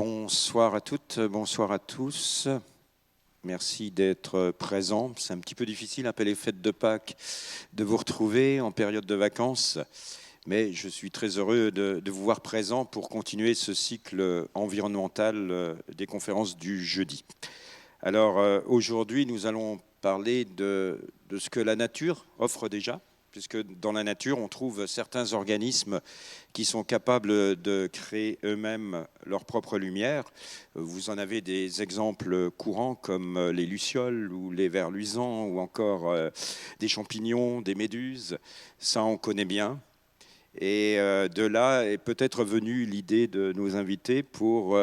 Bonsoir à toutes, bonsoir à tous. Merci d'être présents. C'est un petit peu difficile, après les fêtes de Pâques, de vous retrouver en période de vacances. Mais je suis très heureux de vous voir présents pour continuer ce cycle environnemental des conférences du jeudi. Alors aujourd'hui, nous allons parler de ce que la nature offre déjà, puisque dans la nature, on trouve certains organismes qui sont capables de créer eux-mêmes leur propre lumière. Vous en avez des exemples courants comme les lucioles ou les vers luisants ou encore des champignons, des méduses. Ça, on connaît bien. Et de là est peut-être venue l'idée de nous inviter pour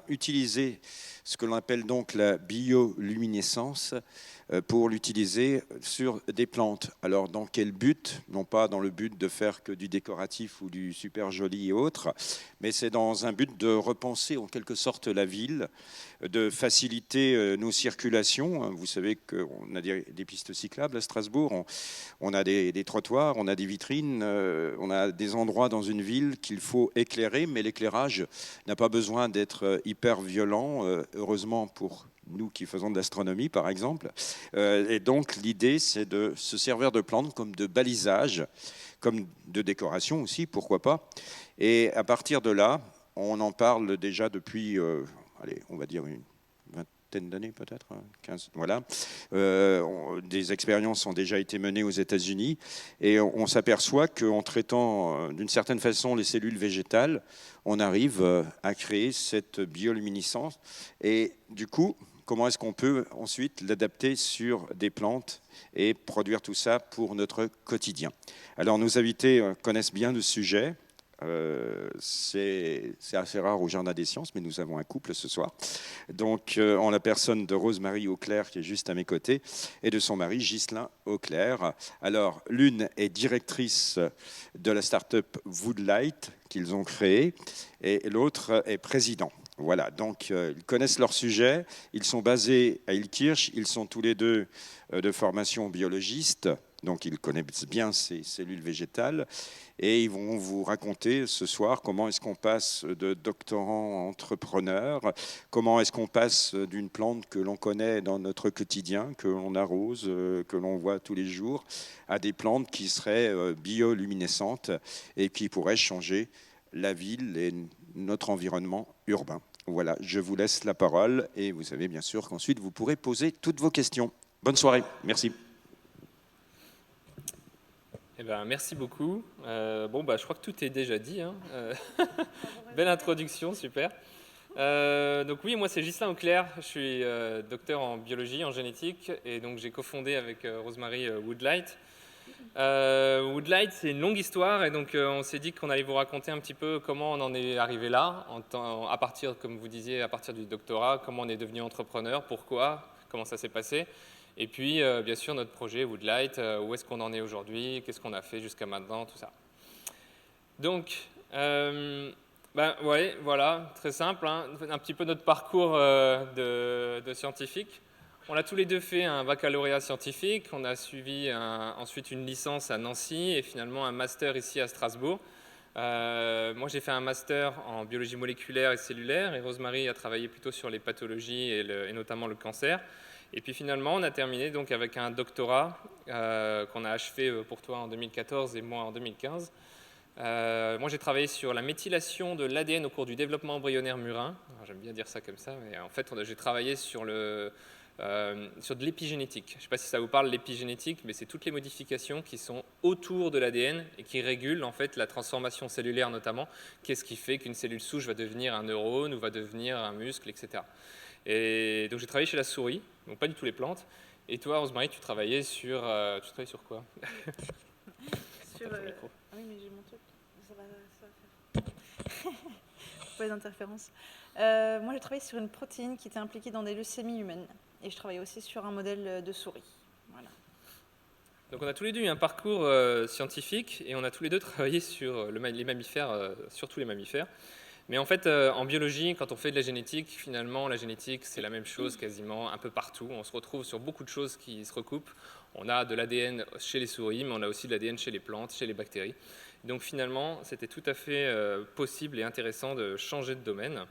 utiliser ce que l'on appelle donc la bioluminescence pour l'utiliser sur des plantes. Alors dans quel but? Non pas dans le but de faire que du décoratif ou du super joli et autres, mais c'est dans un but de repenser en quelque sorte la ville, de faciliter nos circulations. Vous savez qu'on a des pistes cyclables à Strasbourg, on a des trottoirs, on a des vitrines, on a des endroits dans une ville qu'il faut éclairer, mais l'éclairage n'a pas besoin d'être hyper violent, heureusement pour nous qui faisons de l'astronomie par exemple. Et donc l'idée c'est de se servir de plantes comme de balisage, comme de décoration aussi, pourquoi pas. Et à partir de là, on en parle déjà depuis, allez, on va dire une vingtaine d'années peut-être, 15, voilà. Des expériences ont déjà été menées aux États-Unis et on s'aperçoit qu'en traitant d'une certaine façon les cellules végétales, on arrive à créer cette bioluminescence. Et du coup, comment est-ce qu'on peut ensuite l'adapter sur des plantes et produire tout ça pour notre quotidien? Alors nos invités connaissent bien le sujet. C'est assez rare au Jardin des Sciences, mais nous avons un couple ce soir. Donc, en la personne de Rose-Marie Auclair, qui est juste à mes côtés, et de son mari, Ghislain Auclair. Alors, l'une est directrice de la start-up Woodlight qu'ils ont créée, et l'autre est président. Voilà, donc ils connaissent leur sujet, ils sont basés à Illkirch, ils sont tous les deux de formation biologiste, donc ils connaissent bien ces cellules végétales, et ils vont vous raconter ce soir comment est-ce qu'on passe de doctorant à entrepreneur, comment est-ce qu'on passe d'une plante que l'on connaît dans notre quotidien, que l'on arrose, que l'on voit tous les jours, à des plantes qui seraient bioluminescentes et qui pourraient changer la ville et notre environnement urbain. Voilà, je vous laisse la parole et vous savez bien sûr qu'ensuite vous pourrez poser toutes vos questions. Bonne soirée, merci. Eh ben, merci beaucoup. Je crois que tout est déjà dit. Hein. Belle introduction, super. Donc oui, moi c'est Ghislain Auclair, je suis docteur en biologie, en génétique, et donc j'ai cofondé avec Rose-Marie Woodlight. Woodlight, c'est une longue histoire, et donc on s'est dit qu'on allait vous raconter un petit peu comment on en est arrivé là, à partir, comme vous disiez, à partir du doctorat, comment on est devenu entrepreneur, pourquoi, comment ça s'est passé. Et puis, bien sûr, notre projet Woodlight, où est-ce qu'on en est aujourd'hui, qu'est-ce qu'on a fait jusqu'à maintenant, tout ça. Donc, voilà, très simple, hein, un petit peu notre parcours de scientifique. On a tous les deux fait un baccalauréat scientifique, on a suivi ensuite une licence à Nancy et finalement un master ici à Strasbourg. Moi, j'ai fait un master en biologie moléculaire et cellulaire et Rose-Marie a travaillé plutôt sur les pathologies et notamment le cancer. Et puis finalement, on a terminé donc avec un doctorat qu'on a achevé pour toi en 2014 et moi en 2015. Moi, j'ai travaillé sur la méthylation de l'ADN au cours du développement embryonnaire murin. J'aime bien dire ça comme ça, mais en fait, j'ai travaillé sur de l'épigénétique. Je ne sais pas si ça vous parle, l'épigénétique, mais c'est toutes les modifications qui sont autour de l'ADN et qui régulent en fait la transformation cellulaire notamment. Qu'est-ce qui fait qu'une cellule souche va devenir un neurone ou va devenir un muscle, etc. Et donc j'ai travaillé chez la souris, donc pas du tout les plantes. Et toi, Rose-Marie, tu travaillais sur quoi? Sur, ah oui, mais j'ai mon truc. Ça va faire. Pas les interférences. Moi, j'ai travaillé sur une protéine qui était impliquée dans des leucémies humaines. Et je travaillais aussi sur un modèle de souris. Voilà. Donc on a tous les deux eu un parcours scientifique et on a tous les deux travaillé sur les mammifères, surtout les mammifères. Mais en fait, en biologie, quand on fait de la génétique, finalement, la génétique, c'est la même chose quasiment un peu partout. On se retrouve sur beaucoup de choses qui se recoupent. On a de l'ADN chez les souris, mais on a aussi de l'ADN chez les plantes, chez les bactéries. Donc finalement, c'était tout à fait possible et intéressant de changer de domaine.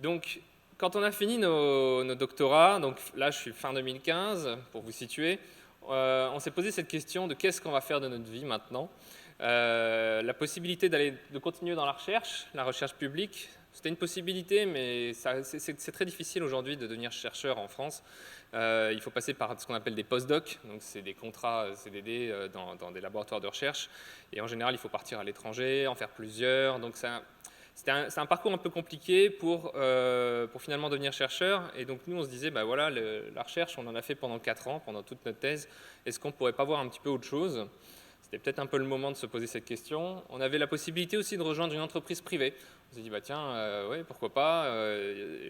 Donc, quand on a fini nos doctorats, donc là je suis fin 2015, pour vous situer, on s'est posé cette question de qu'est-ce qu'on va faire de notre vie maintenant. La possibilité de continuer dans la recherche publique, c'était une possibilité, mais c'est très difficile aujourd'hui de devenir chercheur en France. Il faut passer par ce qu'on appelle des post-docs, donc c'est des contrats CDD dans des laboratoires de recherche, et en général il faut partir à l'étranger, en faire plusieurs, donc c'est un parcours un peu compliqué pour finalement devenir chercheur. Et donc nous, on se disait, bah voilà, la recherche, on en a fait pendant 4 ans, pendant toute notre thèse. Est-ce qu'on ne pourrait pas voir un petit peu autre chose? C'était peut-être un peu le moment de se poser cette question. On avait la possibilité aussi de rejoindre une entreprise privée. On s'est dit, bah tiens, ouais, pourquoi pas,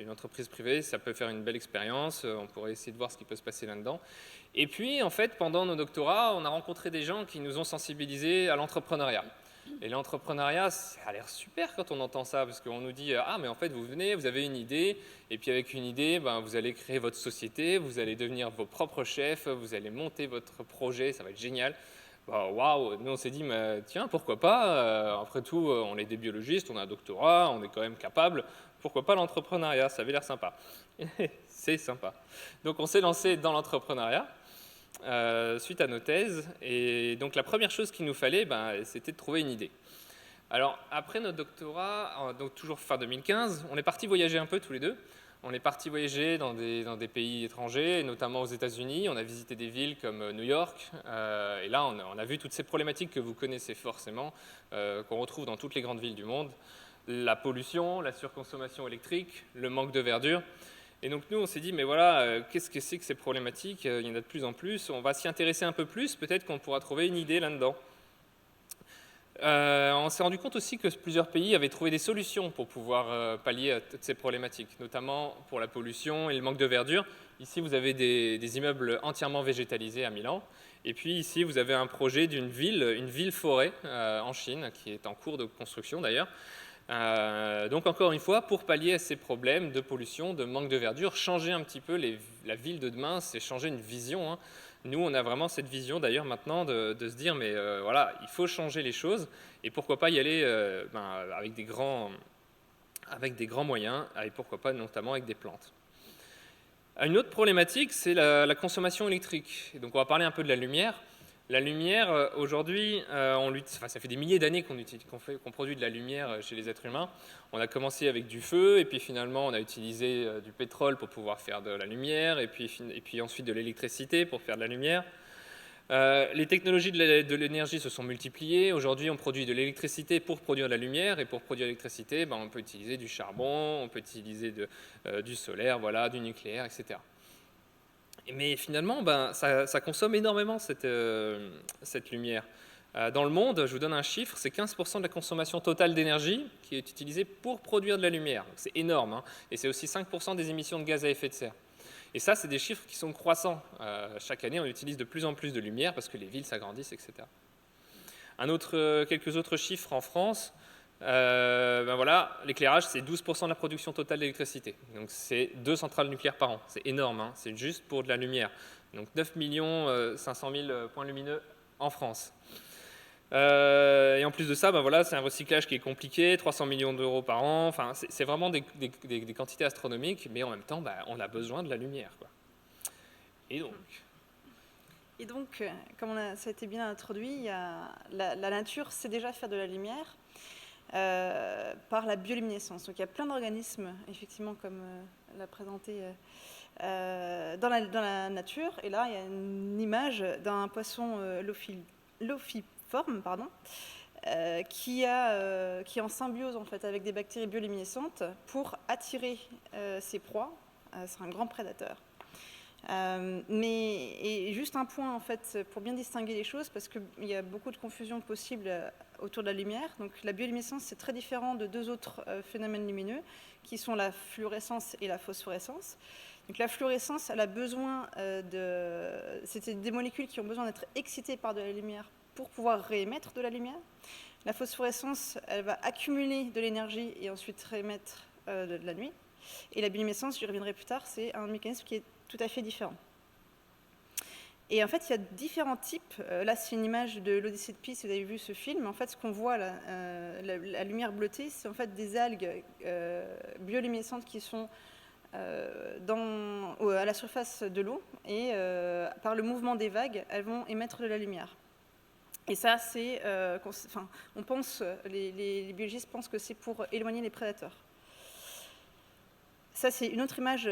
une entreprise privée, ça peut faire une belle expérience, on pourrait essayer de voir ce qui peut se passer là-dedans. Et puis, en fait, pendant nos doctorats, on a rencontré des gens qui nous ont sensibilisés à l'entrepreneuriat. Et l'entrepreneuriat, ça a l'air super quand on entend ça, parce qu'on nous dit « Ah, mais en fait, vous venez, vous avez une idée, et puis avec une idée, ben, vous allez créer votre société, vous allez devenir vos propres chefs, vous allez monter votre projet, ça va être génial. » Waouh, nous on s'est dit « Tiens, pourquoi pas, après tout, on est des biologistes, on a un doctorat, on est quand même capable, pourquoi pas l'entrepreneuriat, ça avait l'air sympa. » C'est sympa. Donc on s'est lancé dans l'entrepreneuriat. Suite à nos thèses. Et donc la première chose qu'il nous fallait, c'était de trouver une idée. Alors après notre doctorat, donc toujours fin 2015, on est parti voyager un peu tous les deux. On est parti voyager dans des pays étrangers, notamment aux États-Unis. On a visité des villes comme New York. Et là, on a vu toutes ces problématiques que vous connaissez forcément, qu'on retrouve dans toutes les grandes villes du monde. La pollution, la surconsommation électrique, le manque de verdure. Et donc nous, on s'est dit, mais voilà, qu'est-ce que c'est que ces problématiques? Il y en a de plus en plus. On va s'y intéresser un peu plus. Peut-être qu'on pourra trouver une idée là-dedans. On s'est rendu compte aussi que plusieurs pays avaient trouvé des solutions pour pouvoir pallier à toutes ces problématiques, notamment pour la pollution et le manque de verdure. Ici, vous avez des immeubles entièrement végétalisés à Milan. Et puis ici, vous avez un projet d'une une ville-forêt en Chine, qui est en cours de construction d'ailleurs. Donc encore une fois, pour pallier à ces problèmes de pollution, de manque de verdure, changer un petit peu la ville de demain, c'est changer une vision. Hein. Nous, on a vraiment cette vision d'ailleurs maintenant de se dire, mais voilà, il faut changer les choses, et pourquoi pas y aller avec des grands moyens, et pourquoi pas notamment avec des plantes. Une autre problématique, c'est la consommation électrique. Et donc on va parler un peu de la lumière. La lumière, aujourd'hui, ça fait des milliers d'années qu'on produit de la lumière chez les êtres humains. On a commencé avec du feu, et puis finalement, on a utilisé du pétrole pour pouvoir faire de la lumière, et puis ensuite de l'électricité pour faire de la lumière. Les technologies de l'énergie se sont multipliées. Aujourd'hui, on produit de l'électricité pour produire de la lumière, et pour produire de l'électricité, on peut utiliser du charbon, on peut utiliser du solaire, voilà, du nucléaire, etc. Mais finalement, ça consomme énormément cette lumière. Dans le monde, je vous donne un chiffre, c'est 15% de la consommation totale d'énergie qui est utilisée pour produire de la lumière. C'est énorme, hein, et c'est aussi 5% des émissions de gaz à effet de serre. Et ça, c'est des chiffres qui sont croissants. Chaque année, on utilise de plus en plus de lumière parce que les villes s'agrandissent, etc. Quelques autres chiffres en France. Voilà, l'éclairage, c'est 12% de la production totale d'électricité. Donc c'est 2 centrales nucléaires par an. C'est énorme, hein, c'est juste pour de la lumière. Donc 9 500 000 points lumineux en France. Et en plus de ça, voilà, c'est un recyclage qui est compliqué, 300 millions d'euros par an. Enfin, c'est vraiment des quantités astronomiques, mais en même temps, on a besoin de la lumière, quoi. Et donc, comme ça a été bien introduit, la nature sait déjà faire de la lumière par la bioluminescence. Donc il y a plein d'organismes, effectivement, comme l'a présenté dans la nature. Et là, il y a une image d'un poisson lophiforme, qui est en symbiose en fait, avec des bactéries bioluminescentes pour attirer ses proies. C'est un grand prédateur. Et juste un point en fait pour bien distinguer les choses, parce qu'il y a beaucoup de confusion possible autour de la lumière. Donc la bioluminescence, c'est très différent de 2 autres phénomènes lumineux qui sont la fluorescence et la phosphorescence. Donc la fluorescence, elle a besoin c'est des molécules qui ont besoin d'être excitées par de la lumière pour pouvoir réémettre de la lumière. La phosphorescence, elle va accumuler de l'énergie et ensuite réémettre de la nuit. Et la bioluminescence, j'y reviendrai plus tard, c'est un mécanisme qui est tout à fait différent. Et en fait, il y a différents types. Là, c'est une image de l'Odyssée de Pi, si vous avez vu ce film. En fait, ce qu'on voit, là, la lumière bleutée, c'est en fait des algues bioluminescentes qui sont à la surface de l'eau. Et par le mouvement des vagues, elles vont émettre de la lumière. Et ça, les biologistes pensent que c'est pour éloigner les prédateurs. Ça, c'est une autre image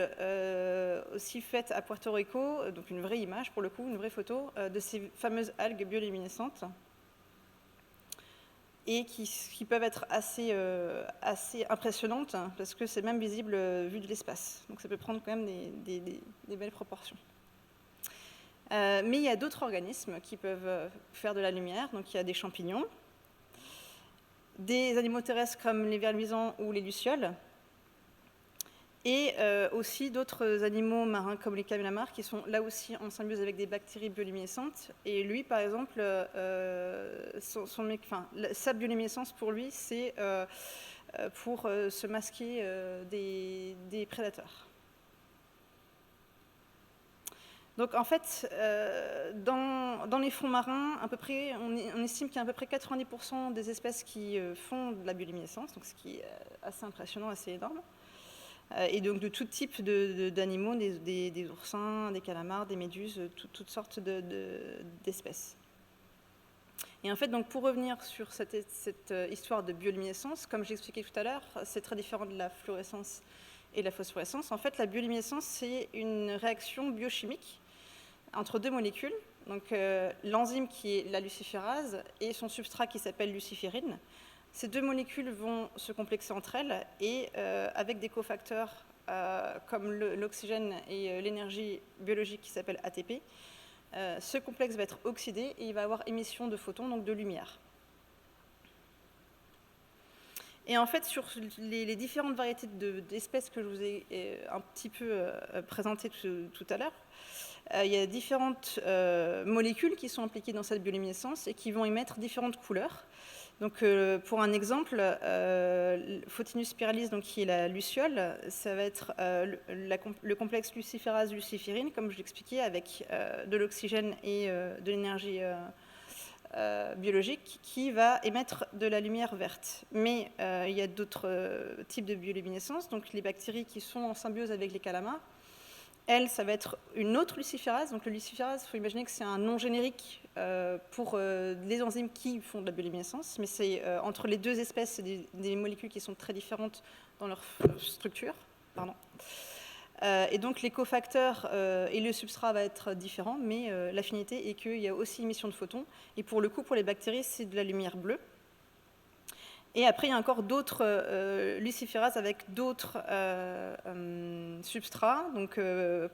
aussi faite à Puerto Rico, donc une vraie image pour le coup, une vraie photo de ces fameuses algues bioluminescentes et qui peuvent être assez impressionnantes parce que c'est même visible vu de l'espace. Donc ça peut prendre quand même des belles proportions. Mais il y a d'autres organismes qui peuvent faire de la lumière. Donc il y a des champignons, des animaux terrestres comme les vers luisants ou les lucioles, et aussi d'autres animaux marins comme les calamars qui sont là aussi en symbiose avec des bactéries bioluminescentes. Et lui, par exemple, sa bioluminescence pour lui, c'est pour se masquer des prédateurs. Donc en fait, dans les fonds marins, à peu près, on estime qu'il y a à peu près 90% des espèces qui font de la bioluminescence, donc ce qui est assez impressionnant, assez énorme. Et donc de tout type d'animaux, des oursins, des calamars, des méduses, toutes sortes d'espèces. Et en fait, donc, pour revenir sur cette histoire de bioluminescence, comme j'expliquais tout à l'heure, c'est très différent de la fluorescence et de la phosphorescence. En fait, la bioluminescence, c'est une réaction biochimique entre deux molécules, donc l'enzyme qui est la luciférase et son substrat qui s'appelle luciférine. Ces deux molécules vont se complexer entre elles et avec des cofacteurs comme l'oxygène et l'énergie biologique qui s'appelle ATP, ce complexe va être oxydé et il va avoir émission de photons, donc de lumière. Et en fait, sur les différentes variétés d'espèces que je vous ai un petit peu présentées tout à l'heure, il y a différentes molécules qui sont impliquées dans cette bioluminescence et qui vont émettre différentes couleurs. Donc, pour un exemple, Photinus spiralis, donc, qui est la luciole, ça va être le complexe luciférase-luciférine, comme je l'expliquais, avec de l'oxygène et de l'énergie biologique, qui va émettre de la lumière verte. Mais il y a d'autres types de bioluminescence, donc les bactéries qui sont en symbiose avec les calamars. Elle, ça va être une autre luciférase. Donc le luciférase, il faut imaginer que c'est un nom générique pour les enzymes qui font de la bioluminescence, mais c'est entre les deux espèces, c'est des molécules qui sont très différentes dans leur structure. Et donc les cofacteurs et le substrat va être différent, mais l'affinité est qu'il y a aussi émission de photons. Et pour le coup, pour les bactéries, c'est de la lumière bleue. Et après, il y a encore d'autres luciférases avec d'autres substrats. Donc,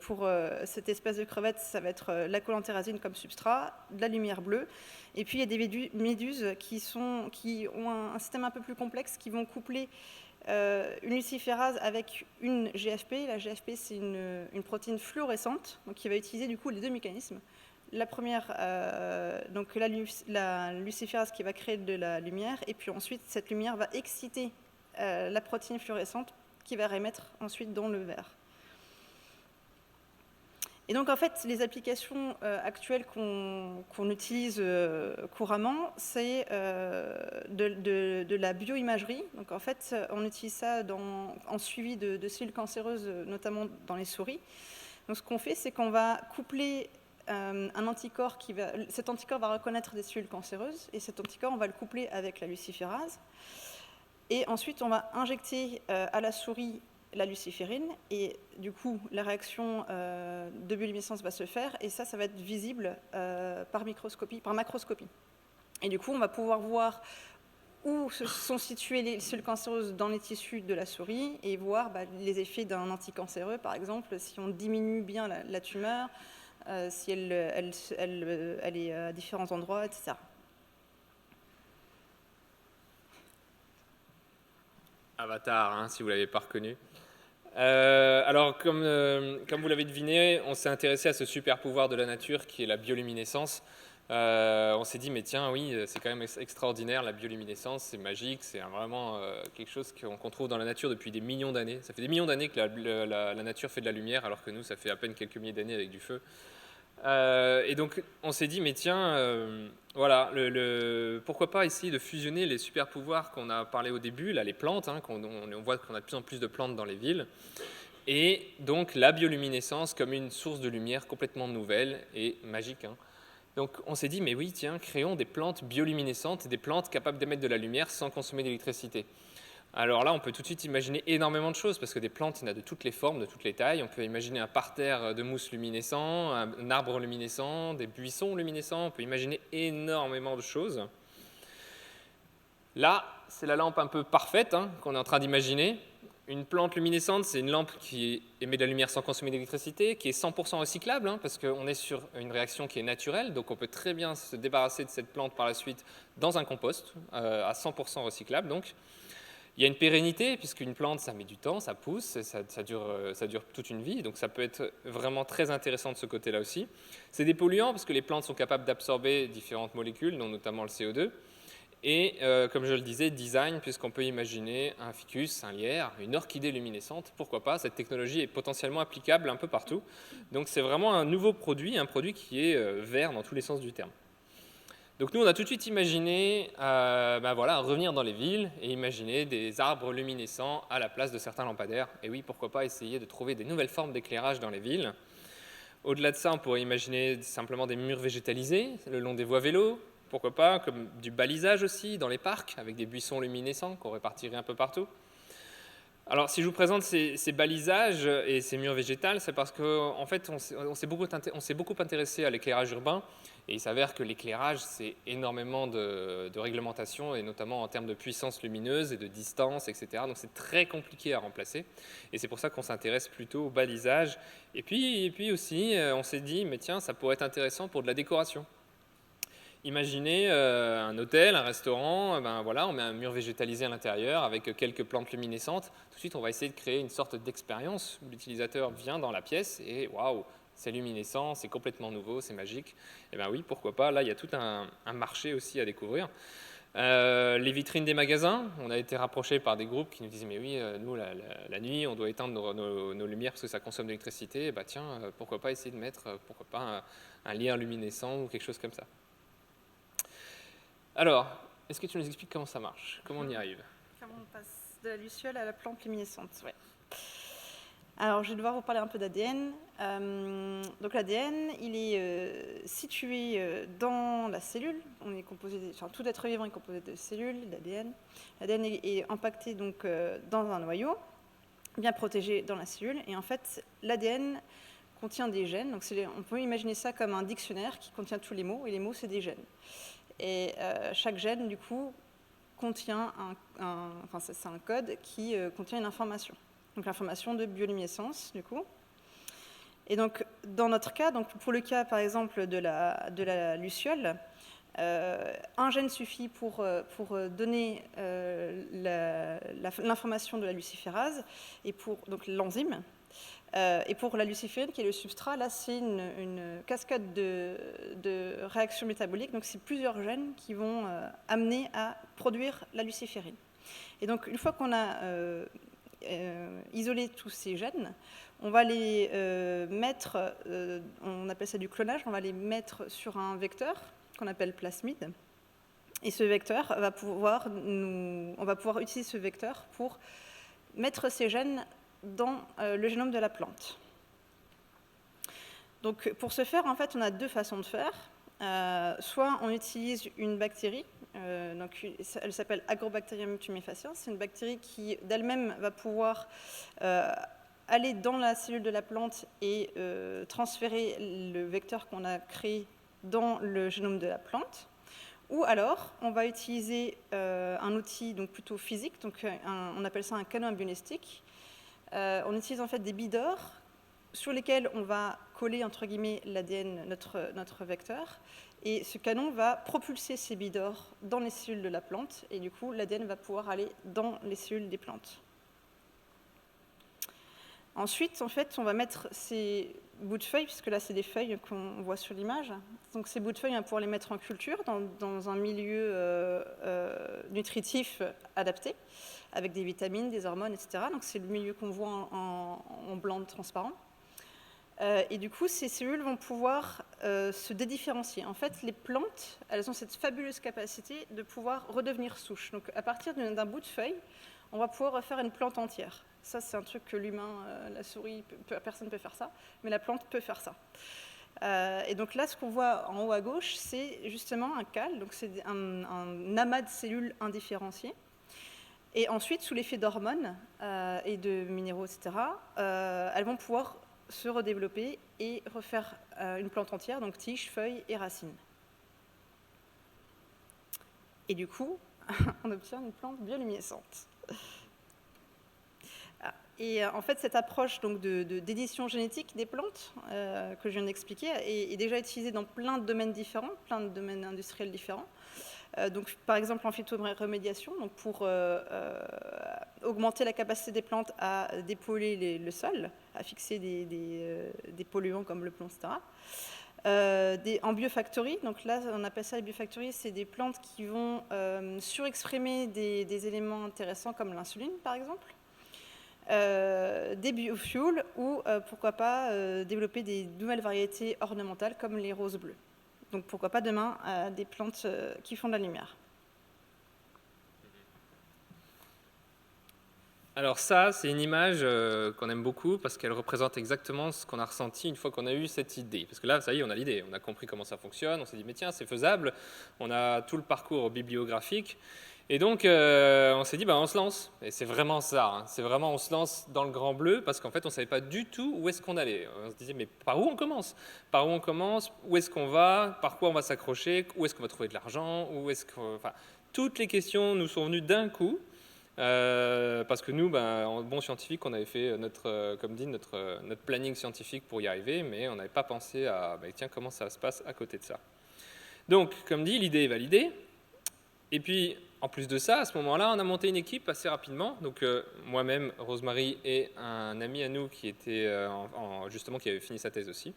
pour cette espèce de crevette, ça va être la cholantérazine comme substrat, de la lumière bleue. Et puis, il y a des méduses qui ont un système un peu plus complexe, qui vont coupler une luciférase avec une GFP. La GFP, c'est une protéine fluorescente, donc qui va utiliser du coup les deux mécanismes. La première, donc la luciférase qui va créer de la lumière, et puis ensuite cette lumière va exciter la protéine fluorescente qui va réémettre ensuite dans le verre. Et donc en fait, les applications actuelles qu'on utilise couramment, c'est de la bioimagerie. Donc en fait, on utilise ça en suivi de cellules cancéreuses, notamment dans les souris. Donc ce qu'on fait, c'est qu'on va coupler un anticorps cet anticorps va reconnaître des cellules cancéreuses, et cet anticorps, on va le coupler avec la luciférase. Et ensuite, on va injecter à la souris la luciférine, et du coup, la réaction de bioluminescence va se faire, et ça va être visible par macroscopie. Et du coup, on va pouvoir voir où sont situées les cellules cancéreuses dans les tissus de la souris, et voir les effets d'un anticancéreux, par exemple, si on diminue bien la tumeur, si elle est à différents endroits, etc. Avatar, si vous ne l'avez pas reconnu. Alors, comme vous l'avez deviné, on s'est intéressé à ce super pouvoir de la nature qui est la bioluminescence. On s'est dit, mais tiens, oui, c'est quand même extraordinaire, la bioluminescence, c'est magique, c'est vraiment quelque chose qu'on trouve dans la nature depuis des millions d'années. Ça fait des millions d'années que la nature fait de la lumière, alors que nous, ça fait à peine quelques milliers d'années avec du feu. Et donc, on s'est dit, mais tiens, voilà, pourquoi pas essayer de fusionner les super pouvoirs qu'on a parlé au début, là, les plantes, hein, on voit qu'on a de plus en plus de plantes dans les villes, et donc la bioluminescence comme une source de lumière complètement nouvelle et magique. Hein. Donc, on s'est dit, mais oui, tiens, créons des plantes bioluminescentes, des plantes capables d'émettre de la lumière sans consommer d'électricité. Alors là, on peut tout de suite imaginer énormément de choses, parce que des plantes, il y en a de toutes les formes, de toutes les tailles. On peut imaginer un parterre de mousse luminescent, un arbre luminescent, des buissons luminescents. On peut imaginer énormément de choses. Là, c'est la lampe un peu parfaite hein, qu'on est en train d'imaginer. Une plante luminescente, c'est une lampe qui émet de la lumière sans consommer d'électricité, qui est 100% recyclable, hein, parce qu'on est sur une réaction qui est naturelle, donc on peut très bien se débarrasser de cette plante par la suite dans un compost, à 100% recyclable. Donc. Il y a une pérennité, puisqu'une plante, ça met du temps, ça pousse, ça dure toute une vie, donc ça peut être vraiment très intéressant de ce côté-là aussi. C'est des polluants, parce que les plantes sont capables d'absorber différentes molécules, dont notamment le CO2. Et comme je le disais, design, puisqu'on peut imaginer un ficus, un lierre, une orchidée luminescente, pourquoi pas, cette technologie est potentiellement applicable un peu partout. Donc c'est vraiment un nouveau produit, un produit qui est vert dans tous les sens du terme. Donc nous, on a tout de suite imaginé revenir dans les villes et imaginer des arbres luminescents à la place de certains lampadaires. Et oui, pourquoi pas essayer de trouver des nouvelles formes d'éclairage dans les villes. Au-delà de ça, on pourrait imaginer simplement des murs végétalisés le long des voies vélos, pourquoi pas, comme du balisage aussi dans les parcs, avec des buissons luminescents qu'on répartirait un peu partout. Alors, si je vous présente ces balisages et ces murs végétales, c'est parce qu'en fait, on s'est beaucoup intéressé à l'éclairage urbain, et il s'avère que l'éclairage, c'est énormément de réglementation, et notamment en termes de puissance lumineuse et de distance, etc. Donc, c'est très compliqué à remplacer, et c'est pour ça qu'on s'intéresse plutôt au balisage. Et puis aussi, on s'est dit, mais tiens, ça pourrait être intéressant pour de la décoration. Imaginez un hôtel, un restaurant, on met un mur végétalisé à l'intérieur avec quelques plantes luminescentes. Tout de suite, on va essayer de créer une sorte d'expérience où l'utilisateur vient dans la pièce et waouh, c'est luminescent, c'est complètement nouveau, c'est magique. Et bien oui, pourquoi pas, là il y a tout un marché aussi à découvrir. Les vitrines des magasins, on a été rapprochés par des groupes qui nous disaient mais oui, nous la nuit on doit éteindre nos lumières parce que ça consomme de l'électricité. Pourquoi pas essayer de mettre un lierre luminescent ou quelque chose comme ça. Alors, est-ce que tu nous expliques comment ça marche? Comment on y arrive? Comment on passe de la luciole à la plante luminescente, ouais. Alors, je vais devoir vous parler un peu d'ADN. Donc, l'ADN, il est situé dans la cellule. Tout être vivant est composé de cellules, d'ADN. L'ADN est impacté donc, dans un noyau, bien protégé dans la cellule. Et en fait, l'ADN contient des gènes. Donc, on peut imaginer ça comme un dictionnaire qui contient tous les mots. Et les mots, c'est des gènes. Et chaque gène, du coup, contient c'est un code qui contient une information. Donc l'information de bioluminescence, du coup. Et donc, dans notre cas, donc pour le cas, par exemple, de la luciole, un gène suffit pour donner l'information de la luciférase, et donc l'enzyme. Et pour la luciférine, qui est le substrat, là, c'est une cascade de réactions métaboliques. Donc, c'est plusieurs gènes qui vont amener à produire la luciférine. Et donc, une fois qu'on a isolé tous ces gènes, on va les mettre, on appelle ça du clonage, on va les mettre sur un vecteur qu'on appelle plasmide. Et ce vecteur on va pouvoir utiliser ce vecteur pour mettre ces gènes dans le génome de la plante. Donc, pour ce faire, en fait, on a deux façons de faire. Soit on utilise une bactérie, elle s'appelle Agrobacterium tumefaciens. C'est une bactérie qui, d'elle-même, va pouvoir aller dans la cellule de la plante et transférer le vecteur qu'on a créé dans le génome de la plante. Ou alors, on va utiliser un outil donc, plutôt physique, donc on appelle ça un canon bionestique. On utilise en fait des bidors sur lesquels on va coller entre guillemets l'ADN, notre vecteur, et ce canon va propulser ces bidors dans les cellules de la plante, et du coup l'ADN va pouvoir aller dans les cellules des plantes. Ensuite, en fait, on va mettre ces bouts de feuilles, puisque là c'est des feuilles qu'on voit sur l'image, donc ces bouts de feuilles, on va pouvoir les mettre en culture dans un milieu nutritif adapté, avec des vitamines, des hormones, etc. Donc c'est le milieu qu'on voit en blanc transparent. Et du coup, ces cellules vont pouvoir se dédifférencier. En fait, les plantes, elles ont cette fabuleuse capacité de pouvoir redevenir souche. Donc, à partir d'un bout de feuille, on va pouvoir refaire une plante entière. Ça, c'est un truc que l'humain, la souris, personne ne peut faire ça, mais la plante peut faire ça. Et donc là, ce qu'on voit en haut à gauche, c'est justement un cal, donc c'est un amas de cellules indifférenciées. Et ensuite, sous l'effet d'hormones et de minéraux, etc., elles vont pouvoir se redévelopper et refaire une plante entière, donc tiges, feuilles et racines. Et du coup, on obtient une plante bioluminescente. Et en fait, cette approche donc, d'édition génétique des plantes que je viens d'expliquer est déjà utilisée dans plein de domaines différents, plein de domaines industriels différents. Donc, par exemple, en phytoremédiation, donc pour augmenter la capacité des plantes à dépolluer le sol, à fixer des polluants comme le plomb, etc. En biofactory, donc là on appelle ça les biofactories, c'est des plantes qui vont surexprimer des éléments intéressants comme l'insuline par exemple, des biofuels ou pourquoi pas développer des nouvelles variétés ornementales comme les roses bleues. Donc pourquoi pas demain des plantes qui font de la lumière. Alors ça, c'est une image qu'on aime beaucoup parce qu'elle représente exactement ce qu'on a ressenti une fois qu'on a eu cette idée. Parce que là, ça y est, on a l'idée, on a compris comment ça fonctionne, on s'est dit, mais tiens, c'est faisable, on a tout le parcours bibliographique. Et donc, on s'est dit, on se lance. Et c'est vraiment ça, hein. C'est vraiment, on se lance dans le grand bleu parce qu'en fait, on ne savait pas du tout où est-ce qu'on allait. On se disait, mais par où on commence? Par où on commence? Où est-ce qu'on va? Par quoi on va s'accrocher? Où est-ce qu'on va trouver de l'argent? Enfin, toutes les questions nous sont venues d'un coup. Parce que nous, en bon scientifique, on avait fait notre planning scientifique pour y arriver, mais on n'avait pas pensé à, tiens, comment ça se passe à côté de ça. Donc, comme dit, l'idée est validée. Et puis, en plus de ça, à ce moment-là, on a monté une équipe assez rapidement. Donc, moi-même, Rosemary et un ami à nous qui était justement qui avait fini sa thèse aussi,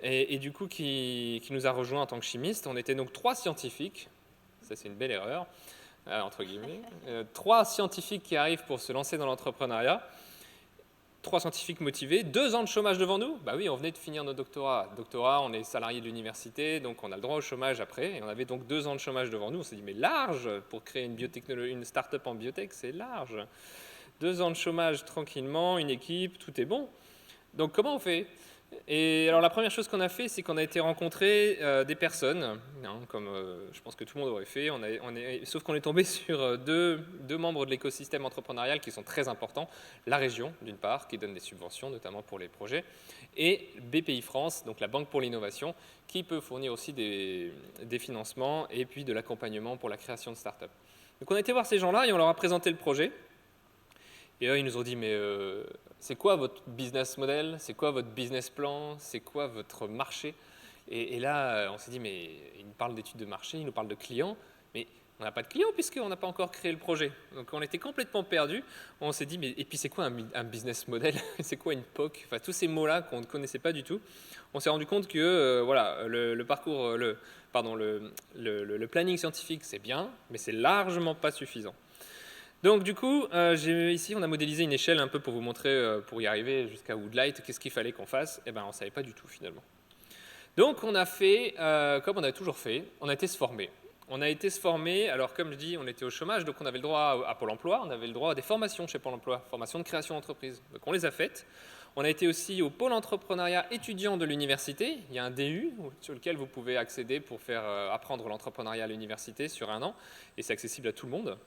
et du coup qui nous a rejoint en tant que chimiste. On était donc 3 scientifiques. Ça, c'est une belle erreur. Entre guillemets, 3 scientifiques qui arrivent pour se lancer dans l'entrepreneuriat, 3 scientifiques motivés, 2 ans de chômage devant nous. Bah oui, on venait de finir nos doctorats. Doctorat, on est salarié de l'université, donc on a le droit au chômage après. Et on avait donc 2 ans de chômage devant nous. On s'est dit, mais large, pour créer une start-up en biotech, c'est large. 2 ans de chômage tranquillement, une équipe, tout est bon. Donc comment on fait ? Et alors la première chose qu'on a fait, c'est qu'on a été rencontrer des personnes, hein, comme je pense que tout le monde aurait fait, sauf qu'on est tombé sur deux membres de l'écosystème entrepreneurial qui sont très importants, la région d'une part, qui donne des subventions notamment pour les projets, et BPI France, donc la Banque pour l'innovation, qui peut fournir aussi des financements et puis de l'accompagnement pour la création de start-up. Donc on a été voir ces gens-là et on leur a présenté le projet. Et là, ils nous ont dit, mais c'est quoi votre business model? C'est quoi votre business plan? C'est quoi votre marché? Et là, on s'est dit, mais ils nous parlent d'études de marché, ils nous parlent de clients, mais on n'a pas de clients puisqu'on n'a pas encore créé le projet. Donc on était complètement perdus. On s'est dit, mais et puis c'est quoi un business model? C'est quoi une POC? Enfin, tous ces mots-là qu'on ne connaissait pas du tout. On s'est rendu compte que voilà, le planning scientifique, c'est bien, mais c'est largement pas suffisant. Donc du coup, ici on a modélisé une échelle un peu pour vous montrer, pour y arriver jusqu'à Woodlight, qu'est-ce qu'il fallait qu'on fasse. Eh bien on ne savait pas du tout finalement. Donc on a fait, comme on a toujours fait, on a été se former. On a été se former, alors comme je dis, on était au chômage, donc on avait le droit à Pôle emploi, on avait le droit à des formations chez Pôle emploi, formations de création d'entreprise. Donc on les a faites. On a été aussi au Pôle entrepreneuriat étudiant de l'université. Il y a un DU sur lequel vous pouvez accéder pour faire apprendre l'entrepreneuriat à l'université sur 1 an, et c'est accessible à tout le monde.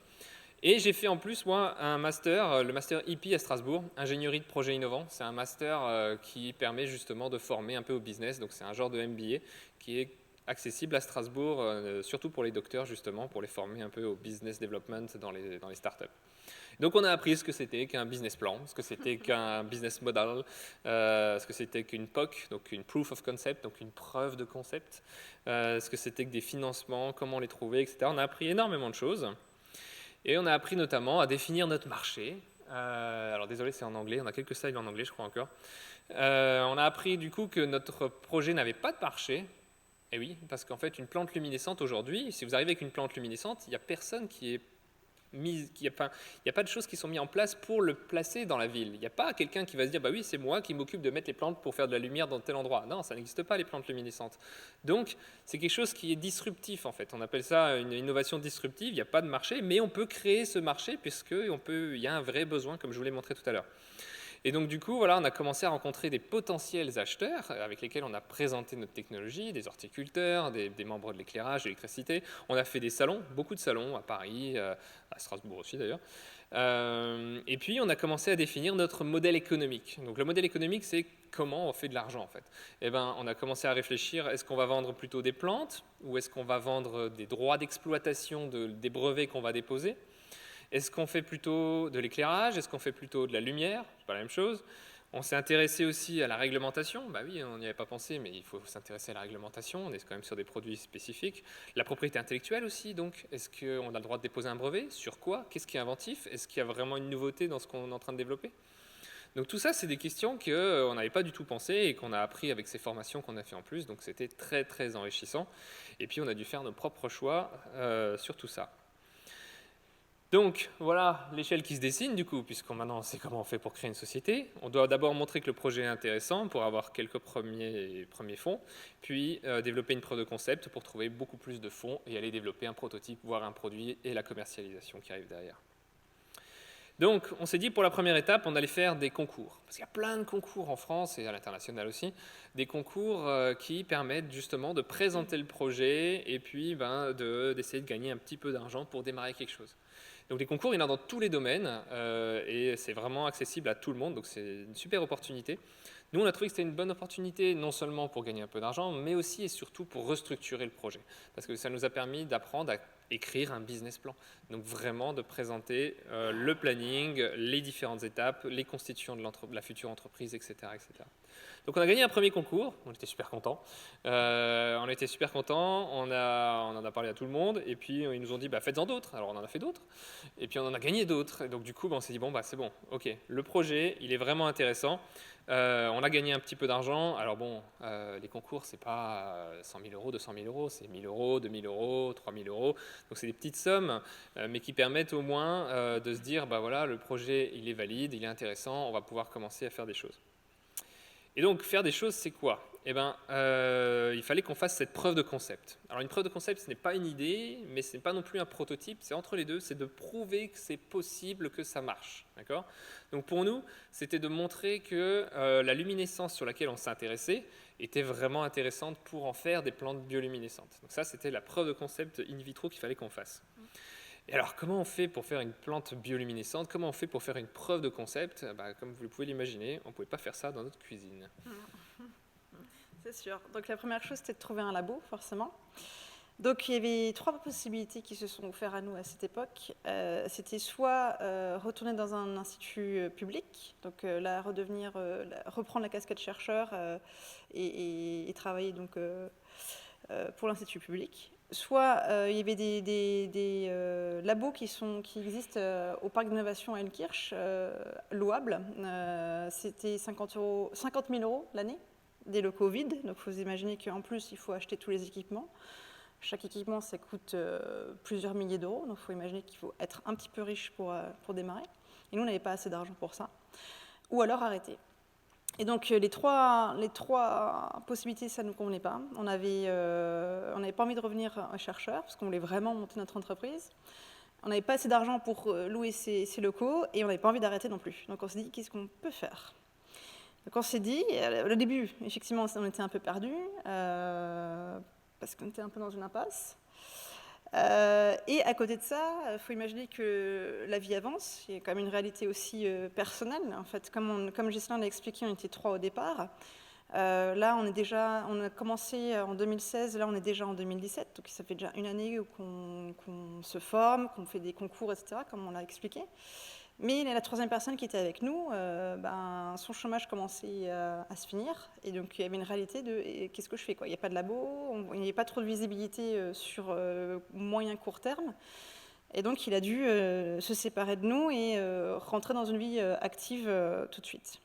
Et j'ai fait en plus, moi, un master, le master IP à Strasbourg, ingénierie de projets innovants. C'est un master qui permet justement de former un peu au business. Donc c'est un genre de MBA qui est accessible à Strasbourg, surtout pour les docteurs justement, pour les former un peu au business development dans les startups. Donc on a appris ce que c'était qu'un business plan, ce que c'était qu'un business model, ce que c'était qu'une POC, donc une proof of concept, donc une preuve de concept, ce que c'était que des financements, comment les trouver, etc. On a appris énormément de choses. Et on a appris notamment à définir notre marché. Alors désolé, c'est en anglais, on a quelques slides en anglais, je crois encore. On a appris du coup que notre projet n'avait pas de marché. Et oui, parce qu'en fait, une plante luminescente aujourd'hui, si vous arrivez avec une plante luminescente, il n'y a personne qui est il n'y a pas de choses qui sont mises en place pour le placer dans la ville. Il n'y a pas quelqu'un qui va se dire, bah oui, c'est moi qui m'occupe de mettre les plantes pour faire de la lumière dans tel endroit. Non, ça n'existe pas, les plantes luminescentes. Donc, c'est quelque chose qui est disruptif, en fait. On appelle ça une innovation disruptive. Il n'y a pas de marché, mais on peut créer ce marché puisqu'il y a un vrai besoin, comme je vous l'ai montré tout à l'heure. Et donc, du coup, voilà, on a commencé à rencontrer des potentiels acheteurs avec lesquels on a présenté notre technologie, des horticulteurs, des membres de l'éclairage, de l'électricité. On a fait des salons, beaucoup de salons à Paris, à Strasbourg aussi d'ailleurs. Et puis, on a commencé à définir notre modèle économique. Donc, le modèle économique, c'est comment on fait de l'argent, en fait. Eh ben, on a commencé à réfléchir, est-ce qu'on va vendre plutôt des plantes ou est-ce qu'on va vendre des droits d'exploitation des brevets qu'on va déposer ? Est-ce qu'on fait plutôt de l'éclairage? Est-ce qu'on fait plutôt de la lumière? C'est pas la même chose. On s'est intéressé aussi à la réglementation. Bah oui, on n'y avait pas pensé, mais il faut s'intéresser à la réglementation. On est quand même sur des produits spécifiques. La propriété intellectuelle aussi, donc. Est-ce qu'on a le droit de déposer un brevet? Sur quoi? Qu'est-ce qui est inventif? Est-ce qu'il y a vraiment une nouveauté dans ce qu'on est en train de développer? Donc tout ça, c'est des questions qu'on n'avait pas du tout pensé et qu'on a appris avec ces formations qu'on a fait en plus. Donc c'était très, très enrichissant. Et puis on a dû faire nos propres choix sur tout ça. Donc voilà l'échelle qui se dessine du coup, puisqu'on maintenant sait comment on fait pour créer une société. On doit d'abord montrer que le projet est intéressant pour avoir quelques premiers fonds, puis développer une preuve de concept pour trouver beaucoup plus de fonds et aller développer un prototype, voire un produit et la commercialisation qui arrive derrière. Donc on s'est dit pour la première étape, on allait faire des concours. Parce qu'il y a plein de concours en France et à l'international aussi, des concours qui permettent justement de présenter le projet et puis d'essayer de gagner un petit peu d'argent pour démarrer quelque chose. Donc les concours, il y en a dans tous les domaines et c'est vraiment accessible à tout le monde, donc c'est une super opportunité. Nous, on a trouvé que c'était une bonne opportunité, non seulement pour gagner un peu d'argent, mais aussi et surtout pour restructurer le projet. Parce que ça nous a permis d'apprendre à écrire un business plan. Donc vraiment de présenter le planning, les différentes étapes, les constituants de la future entreprise, etc., etc. Donc on a gagné un premier concours, on était super contents. On en a parlé à tout le monde, et puis ils nous ont dit faites-en d'autres. Alors on en a fait d'autres, et puis on en a gagné d'autres. Et donc du coup on s'est dit c'est bon, ok, le projet il est vraiment intéressant. On a gagné un petit peu d'argent. Alors les concours c'est pas 100 000 euros, 200 000 euros, c'est 1 000 euros, 2 000 euros, 3 000 euros. Donc c'est des petites sommes, mais qui permettent au moins de se dire voilà, le projet il est valide, il est intéressant, on va pouvoir commencer à faire des choses. Et donc, faire des choses, c'est quoi? Il fallait qu'on fasse cette preuve de concept. Alors, une preuve de concept, ce n'est pas une idée, mais ce n'est pas non plus un prototype, c'est entre les deux, c'est de prouver que c'est possible, que ça marche. D'accord? Donc, pour nous, c'était de montrer que la luminescence sur laquelle on s'intéressait était vraiment intéressante pour en faire des plantes bioluminescentes. Donc ça, c'était la preuve de concept in vitro qu'il fallait qu'on fasse. Et alors, comment on fait pour faire une plante bioluminescente? Comment on fait pour faire une preuve de concept? Comme vous pouvez l'imaginer, on ne pouvait pas faire ça dans notre cuisine. C'est sûr. Donc la première chose, c'était de trouver un labo, forcément. Donc il y avait 3 possibilités qui se sont offertes à nous à cette époque. C'était soit retourner dans un institut public, donc là reprendre la casquette chercheur et travailler donc, pour l'institut public. Soit il y avait des labos qui existent au parc d'innovation à Elkirch, louables. C'était 50 000 € l'année, des locaux vides. Donc il faut imaginer qu'en plus, il faut acheter tous les équipements. Chaque équipement, ça coûte plusieurs milliers d'euros. Donc il faut imaginer qu'il faut être un petit peu riche pour démarrer. Et nous, on n'avait pas assez d'argent pour ça. Ou alors arrêter. Et donc les trois possibilités, ça ne nous convenait pas. On n'avait pas envie de revenir chercheur parce qu'on voulait vraiment monter notre entreprise. On n'avait pas assez d'argent pour louer ces locaux et on n'avait pas envie d'arrêter non plus. Donc on s'est dit, qu'est-ce qu'on peut faire? Donc on s'est dit, au début, effectivement, on était un peu perdus parce qu'on était un peu dans une impasse. Et à côté de ça, il faut imaginer que la vie avance. Il y a quand même une réalité aussi personnelle. En fait, comme Ghislain l'a expliqué, on était 3 au départ. Là, on a commencé en 2016, là on est déjà en 2017, donc ça fait déjà une année qu'on se forme, qu'on fait des concours, etc., comme on l'a expliqué. Mais la 3e personne qui était avec nous, son chômage commençait à se finir, et donc il y avait une réalité de qu'est-ce que je fais, quoi. Il n'y a pas de labo, il n'y avait pas trop de visibilité sur moyen court terme, et donc il a dû se séparer de nous et rentrer dans une vie active tout de suite.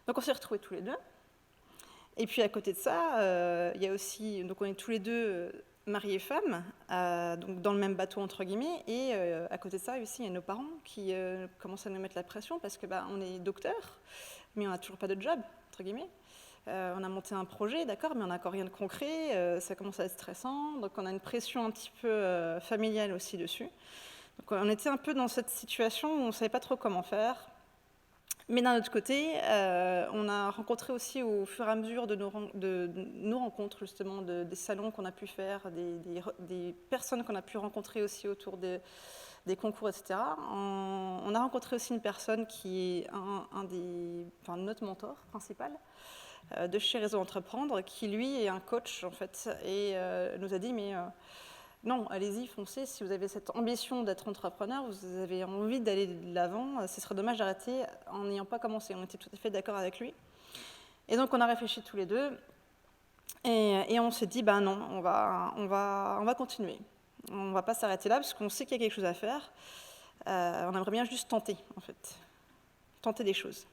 Donc on s'est retrouvés tous les deux. Et puis à côté de ça, il y a aussi, donc on est tous les deux mari et femme, donc dans le même bateau entre guillemets, et à côté de ça aussi il y a nos parents qui commencent à nous mettre la pression parce que on est docteur, mais on n'a toujours pas de job entre guillemets. On a monté un projet, d'accord, mais on n'a encore rien de concret, ça commence à être stressant, donc on a une pression un petit peu familiale aussi dessus. Donc on était un peu dans cette situation où on ne savait pas trop comment faire. Mais d'un autre côté, on a rencontré aussi au fur et à mesure de nos rencontres, justement, des salons qu'on a pu faire, des personnes qu'on a pu rencontrer aussi autour des concours, etc. On a rencontré aussi une personne qui est notre mentor principal de chez Réseau Entreprendre, qui lui est un coach, en fait, et nous a dit, mais... non, allez-y, foncez. Si vous avez cette ambition d'être entrepreneur, vous avez envie d'aller de l'avant, ce serait dommage d'arrêter en n'ayant pas commencé. On était tout à fait d'accord avec lui. Et donc, on a réfléchi tous les deux. Et on s'est dit, non, on va continuer. On ne va pas s'arrêter là, parce qu'on sait qu'il y a quelque chose à faire. On aimerait bien juste tenter, en fait. Tenter des choses.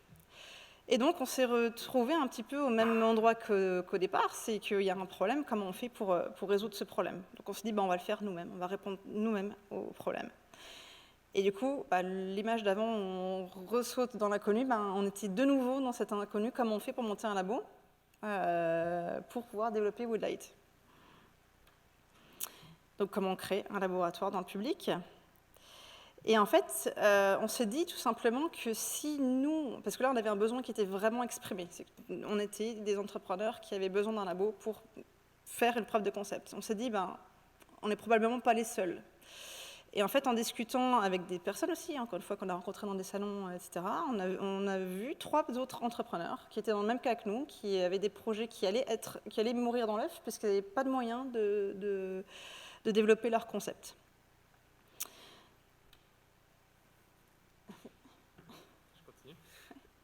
Et donc, on s'est retrouvés un petit peu au même endroit qu'au départ, c'est qu'il y a un problème, comment on fait pour résoudre ce problème. Donc, on s'est dit, on va le faire nous-mêmes, on va répondre nous-mêmes au problème. Et du coup, l'image d'avant, on ressaute dans l'inconnu, on était de nouveau dans cet inconnu, comment on fait pour monter un labo, pour pouvoir développer Woodlight. Donc, comment on crée un laboratoire dans le public. Et en fait, on s'est dit tout simplement que si nous... Parce que là, on avait un besoin qui était vraiment exprimé. On était des entrepreneurs qui avaient besoin d'un labo pour faire une preuve de concept. On s'est dit, on n'est probablement pas les seuls. Et en fait, en discutant avec des personnes aussi, encore une fois, qu'on a rencontrées dans des salons, etc., on a vu 3 autres entrepreneurs qui étaient dans le même cas que nous, qui avaient des projets qui allaient mourir dans l'œuf, parce qu'ils n'avaient pas de moyens de développer leur concept.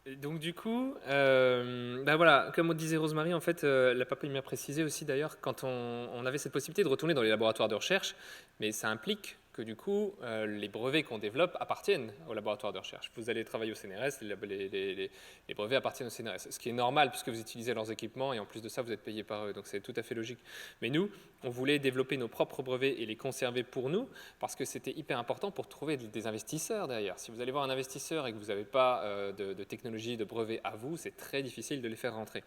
Et donc du coup, voilà, comme disait Rosemary, en fait, elle n'a pas pu me préciser aussi d'ailleurs, quand on avait cette possibilité de retourner dans les laboratoires de recherche, mais ça implique que du coup, les brevets qu'on développe appartiennent au laboratoire de recherche. Vous allez travailler au CNRS, les brevets appartiennent au CNRS, ce qui est normal puisque vous utilisez leurs équipements et en plus de ça, vous êtes payé par eux, donc c'est tout à fait logique. Mais nous, on voulait développer nos propres brevets et les conserver pour nous parce que c'était hyper important pour trouver des investisseurs derrière. Si vous allez voir un investisseur et que vous n'avez pas de technologie, de brevets à vous, c'est très difficile de les faire rentrer.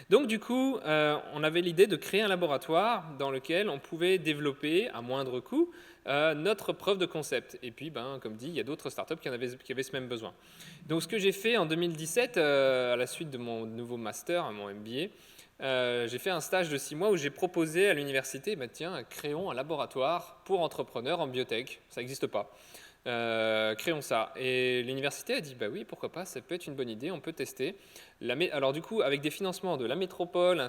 Donc du coup, on avait l'idée de créer un laboratoire dans lequel on pouvait développer à moindre coût notre preuve de concept. Et puis, comme dit, il y a d'autres startups qui avaient ce même besoin. Donc ce que j'ai fait en 2017, à la suite de mon nouveau master, mon MBA, j'ai fait un stage de 6 mois où j'ai proposé à l'université, tiens, créons un laboratoire pour entrepreneurs en biotech. Ça n'existe pas. Créons ça. Et l'université a dit, oui, pourquoi pas, ça peut être une bonne idée, on peut tester. Alors du coup, avec des financements de la métropole,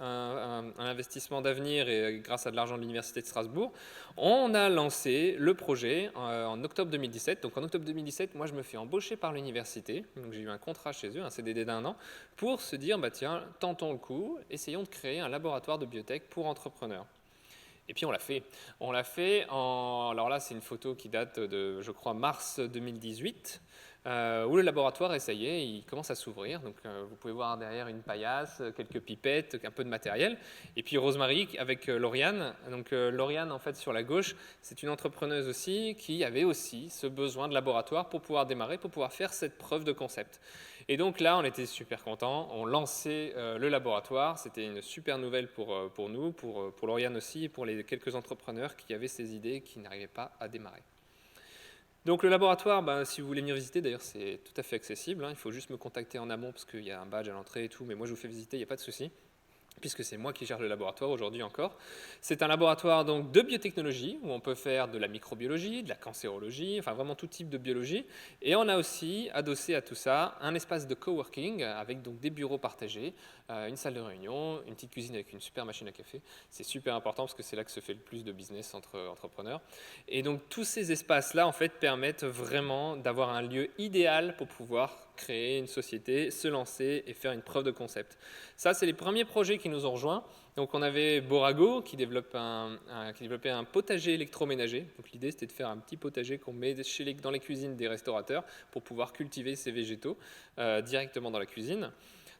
un investissement d'avenir et grâce à de l'argent de l'université de Strasbourg, on a lancé le projet en octobre 2017. Donc en octobre 2017, moi je me fais embaucher par l'université, donc j'ai eu un contrat chez eux, un CDD d'1 an, pour se dire, tiens, tentons le coup, essayons de créer un laboratoire de biotech pour entrepreneurs. Et puis on l'a fait. On l'a fait alors là, c'est une photo qui date de, je crois, mars 2018, où le laboratoire, ça y est, il commence à s'ouvrir. Donc vous pouvez voir derrière une paillasse, quelques pipettes, un peu de matériel. Et puis Rosemary avec Lauriane. Donc Lauriane, en fait, sur la gauche, c'est une entrepreneuse aussi qui avait aussi ce besoin de laboratoire pour pouvoir démarrer, pour pouvoir faire cette preuve de concept. Et donc là, on était super contents. On lançait le laboratoire. C'était une super nouvelle pour nous, pour Lauriane aussi, et pour les quelques entrepreneurs qui avaient ces idées et qui n'arrivaient pas à démarrer. Donc le laboratoire, si vous voulez venir visiter, d'ailleurs c'est tout à fait accessible. Il faut juste me contacter en amont parce qu'il y a un badge à l'entrée et tout, mais moi je vous fais visiter, il n'y a pas de souci, puisque c'est moi qui gère le laboratoire aujourd'hui encore. C'est un laboratoire donc de biotechnologie, où on peut faire de la microbiologie, de la cancérologie, enfin vraiment tout type de biologie. Et on a aussi, adossé à tout ça, un espace de coworking, avec donc des bureaux partagés, une salle de réunion, une petite cuisine avec une super machine à café. C'est super important parce que c'est là que se fait le plus de business entre entrepreneurs. Et donc tous ces espaces-là, en fait, permettent vraiment d'avoir un lieu idéal pour pouvoir créer une société, se lancer et faire une preuve de concept. Ça, c'est les premiers projets qui nous ont rejoints. Donc on avait Borago qui développait un potager électroménager. Donc l'idée, c'était de faire un petit potager qu'on met dans les cuisines des restaurateurs pour pouvoir cultiver ces végétaux directement dans la cuisine.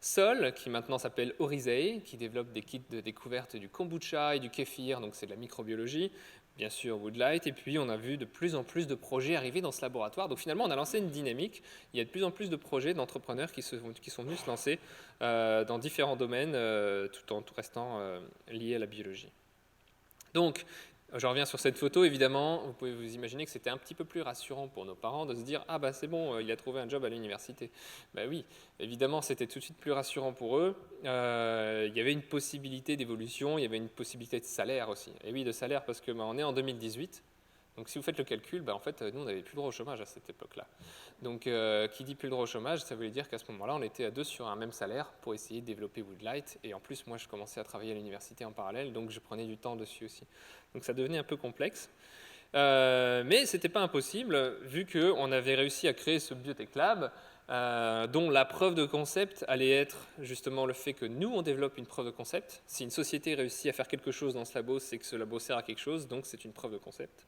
Sol, qui maintenant s'appelle Orisei, qui développe des kits de découverte du kombucha et du kéfir, donc c'est de la microbiologie. Bien sûr, Woodlight, et puis on a vu de plus en plus de projets arriver dans ce laboratoire. Donc finalement, on a lancé une dynamique. Il y a de plus en plus de projets d'entrepreneurs qui sont venus se lancer dans différents domaines, tout en restant liés à la biologie. Donc, je reviens sur cette photo, évidemment, vous pouvez vous imaginer que c'était un petit peu plus rassurant pour nos parents de se dire « Ah bah c'est bon, il a trouvé un job à l'université ». Ben oui, évidemment, c'était tout de suite plus rassurant pour eux. Il y avait une possibilité d'évolution, il y avait une possibilité de salaire aussi. Et oui, de salaire parce que on est en 2018. Donc si vous faites le calcul, en fait, nous, on n'avait plus le droit au chômage à cette époque-là. Donc qui dit plus le droit au chômage, ça voulait dire qu'à ce moment-là, on était à 2 sur un même salaire pour essayer de développer Woodlight. Et en plus, moi, je commençais à travailler à l'université en parallèle, donc je prenais du temps dessus aussi. Donc ça devenait un peu complexe. Mais ce n'était pas impossible, vu qu'on avait réussi à créer ce Biotech Lab, dont la preuve de concept allait être justement le fait que nous, on développe une preuve de concept. Si une société réussit à faire quelque chose dans ce labo, c'est que ce labo sert à quelque chose, donc c'est une preuve de concept.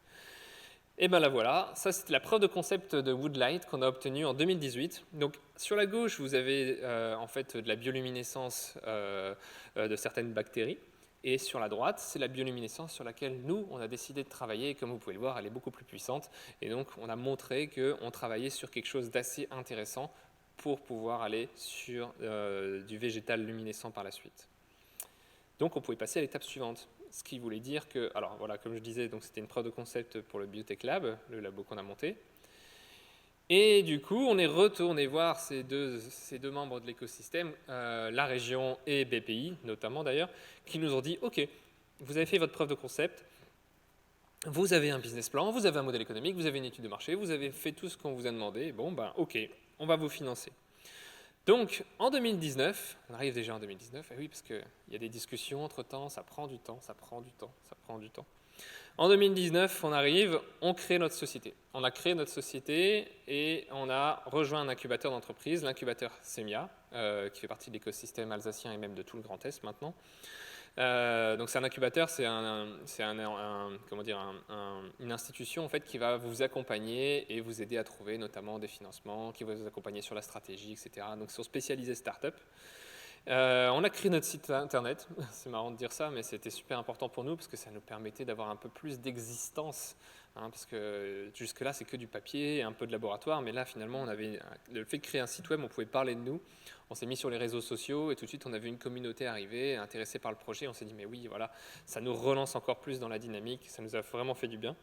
Et bien là voilà, ça c'était la preuve de concept de Woodlight qu'on a obtenue en 2018. Donc sur la gauche, vous avez en fait de la bioluminescence de certaines bactéries. Et sur la droite, c'est la bioluminescence sur laquelle nous, on a décidé de travailler. Et comme vous pouvez le voir, elle est beaucoup plus puissante. Et donc on a montré qu'on travaillait sur quelque chose d'assez intéressant pour pouvoir aller sur du végétal luminescent par la suite. Donc on pouvait passer à l'étape suivante. Ce qui voulait dire que, alors voilà, comme je disais, donc c'était une preuve de concept pour le Biotech Lab, le labo qu'on a monté. Et du coup, on est retourné voir ces deux membres de l'écosystème, la région et BPI, notamment d'ailleurs, qui nous ont dit « Ok, vous avez fait votre preuve de concept, vous avez un business plan, vous avez un modèle économique, vous avez une étude de marché, vous avez fait tout ce qu'on vous a demandé, bon ben ok, on va vous financer. » Donc, en 2019, on arrive déjà en 2019, et oui, parce qu'il y a des discussions entre-temps, ça prend du temps. En 2019, on arrive, on crée notre société. On a créé notre société et on a rejoint un incubateur d'entreprise, l'incubateur SEMIA, qui fait partie de l'écosystème alsacien et même de tout le Grand Est maintenant. Donc c'est un incubateur, c'est une institution en fait, qui va vous accompagner et vous aider à trouver notamment des financements, qui va vous accompagner sur la stratégie, etc. Donc sur spécialisé start-up. On a créé notre site internet, c'est marrant de dire ça, mais c'était super important pour nous parce que ça nous permettait d'avoir un peu plus d'existence. Parce que jusque-là, c'est que du papier et un peu de laboratoire, mais là, finalement, on avait le fait de créer un site web, on pouvait parler de nous. On s'est mis sur les réseaux sociaux et tout de suite, on a vu une communauté arriver, intéressée par le projet. On s'est dit, mais oui, voilà, ça nous relance encore plus dans la dynamique, ça nous a vraiment fait du bien.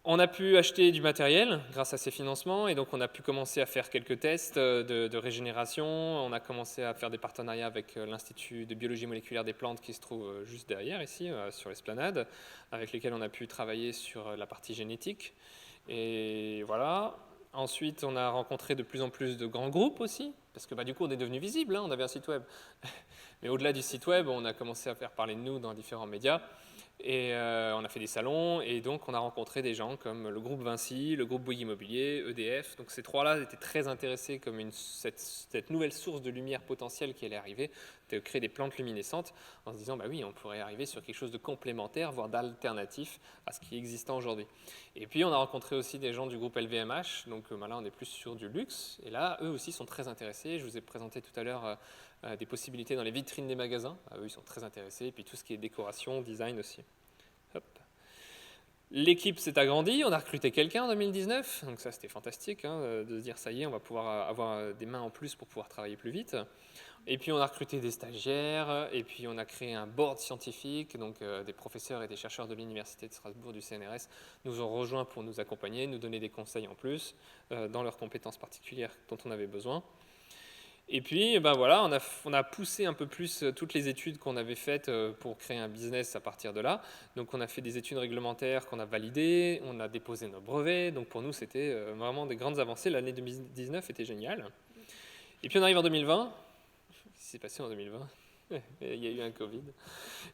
On a pu acheter du matériel grâce à ces financements et donc on a pu commencer à faire quelques tests de régénération. On a commencé à faire des partenariats avec l'Institut de biologie moléculaire des plantes qui se trouve juste derrière ici, sur l'esplanade, avec lesquels on a pu travailler sur la partie génétique. Et voilà. Ensuite, on a rencontré de plus en plus de grands groupes aussi, parce que du coup, on est devenu visible, on avait un site web. Mais au-delà du site web, on a commencé à faire parler de nous dans différents médias. Et on a fait des salons et donc on a rencontré des gens comme le groupe Vinci, le groupe Bouygues Immobilier, EDF. Donc ces trois-là étaient très intéressés comme cette nouvelle source de lumière potentielle qui allait arriver, de créer des plantes luminescentes en se disant oui, on pourrait arriver sur quelque chose de complémentaire, voire d'alternatif à ce qui est existant aujourd'hui. Et puis on a rencontré aussi des gens du groupe LVMH, donc là on est plus sur du luxe et là eux aussi sont très intéressés. Je vous ai présenté tout à l'heure des possibilités dans les vitrines des magasins. Eux, ils sont très intéressés. Et puis tout ce qui est décoration, design aussi. Hop. L'équipe s'est agrandie. On a recruté quelqu'un en 2019. Donc ça, c'était fantastique de se dire, ça y est, on va pouvoir avoir des mains en plus pour pouvoir travailler plus vite. Et puis on a recruté des stagiaires. Et puis on a créé un board scientifique. Donc des professeurs et des chercheurs de l'Université de Strasbourg, du CNRS, nous ont rejoints pour nous accompagner, nous donner des conseils en plus dans leurs compétences particulières dont on avait besoin. Et puis, voilà, on a poussé un peu plus toutes les études qu'on avait faites pour créer un business à partir de là. Donc, on a fait des études réglementaires qu'on a validées, on a déposé nos brevets. Donc, pour nous, c'était vraiment des grandes avancées. L'année 2019 était géniale. Et puis, on arrive en 2020. Qu'est-ce qui s'est passé en 2020 ? Il y a eu un Covid.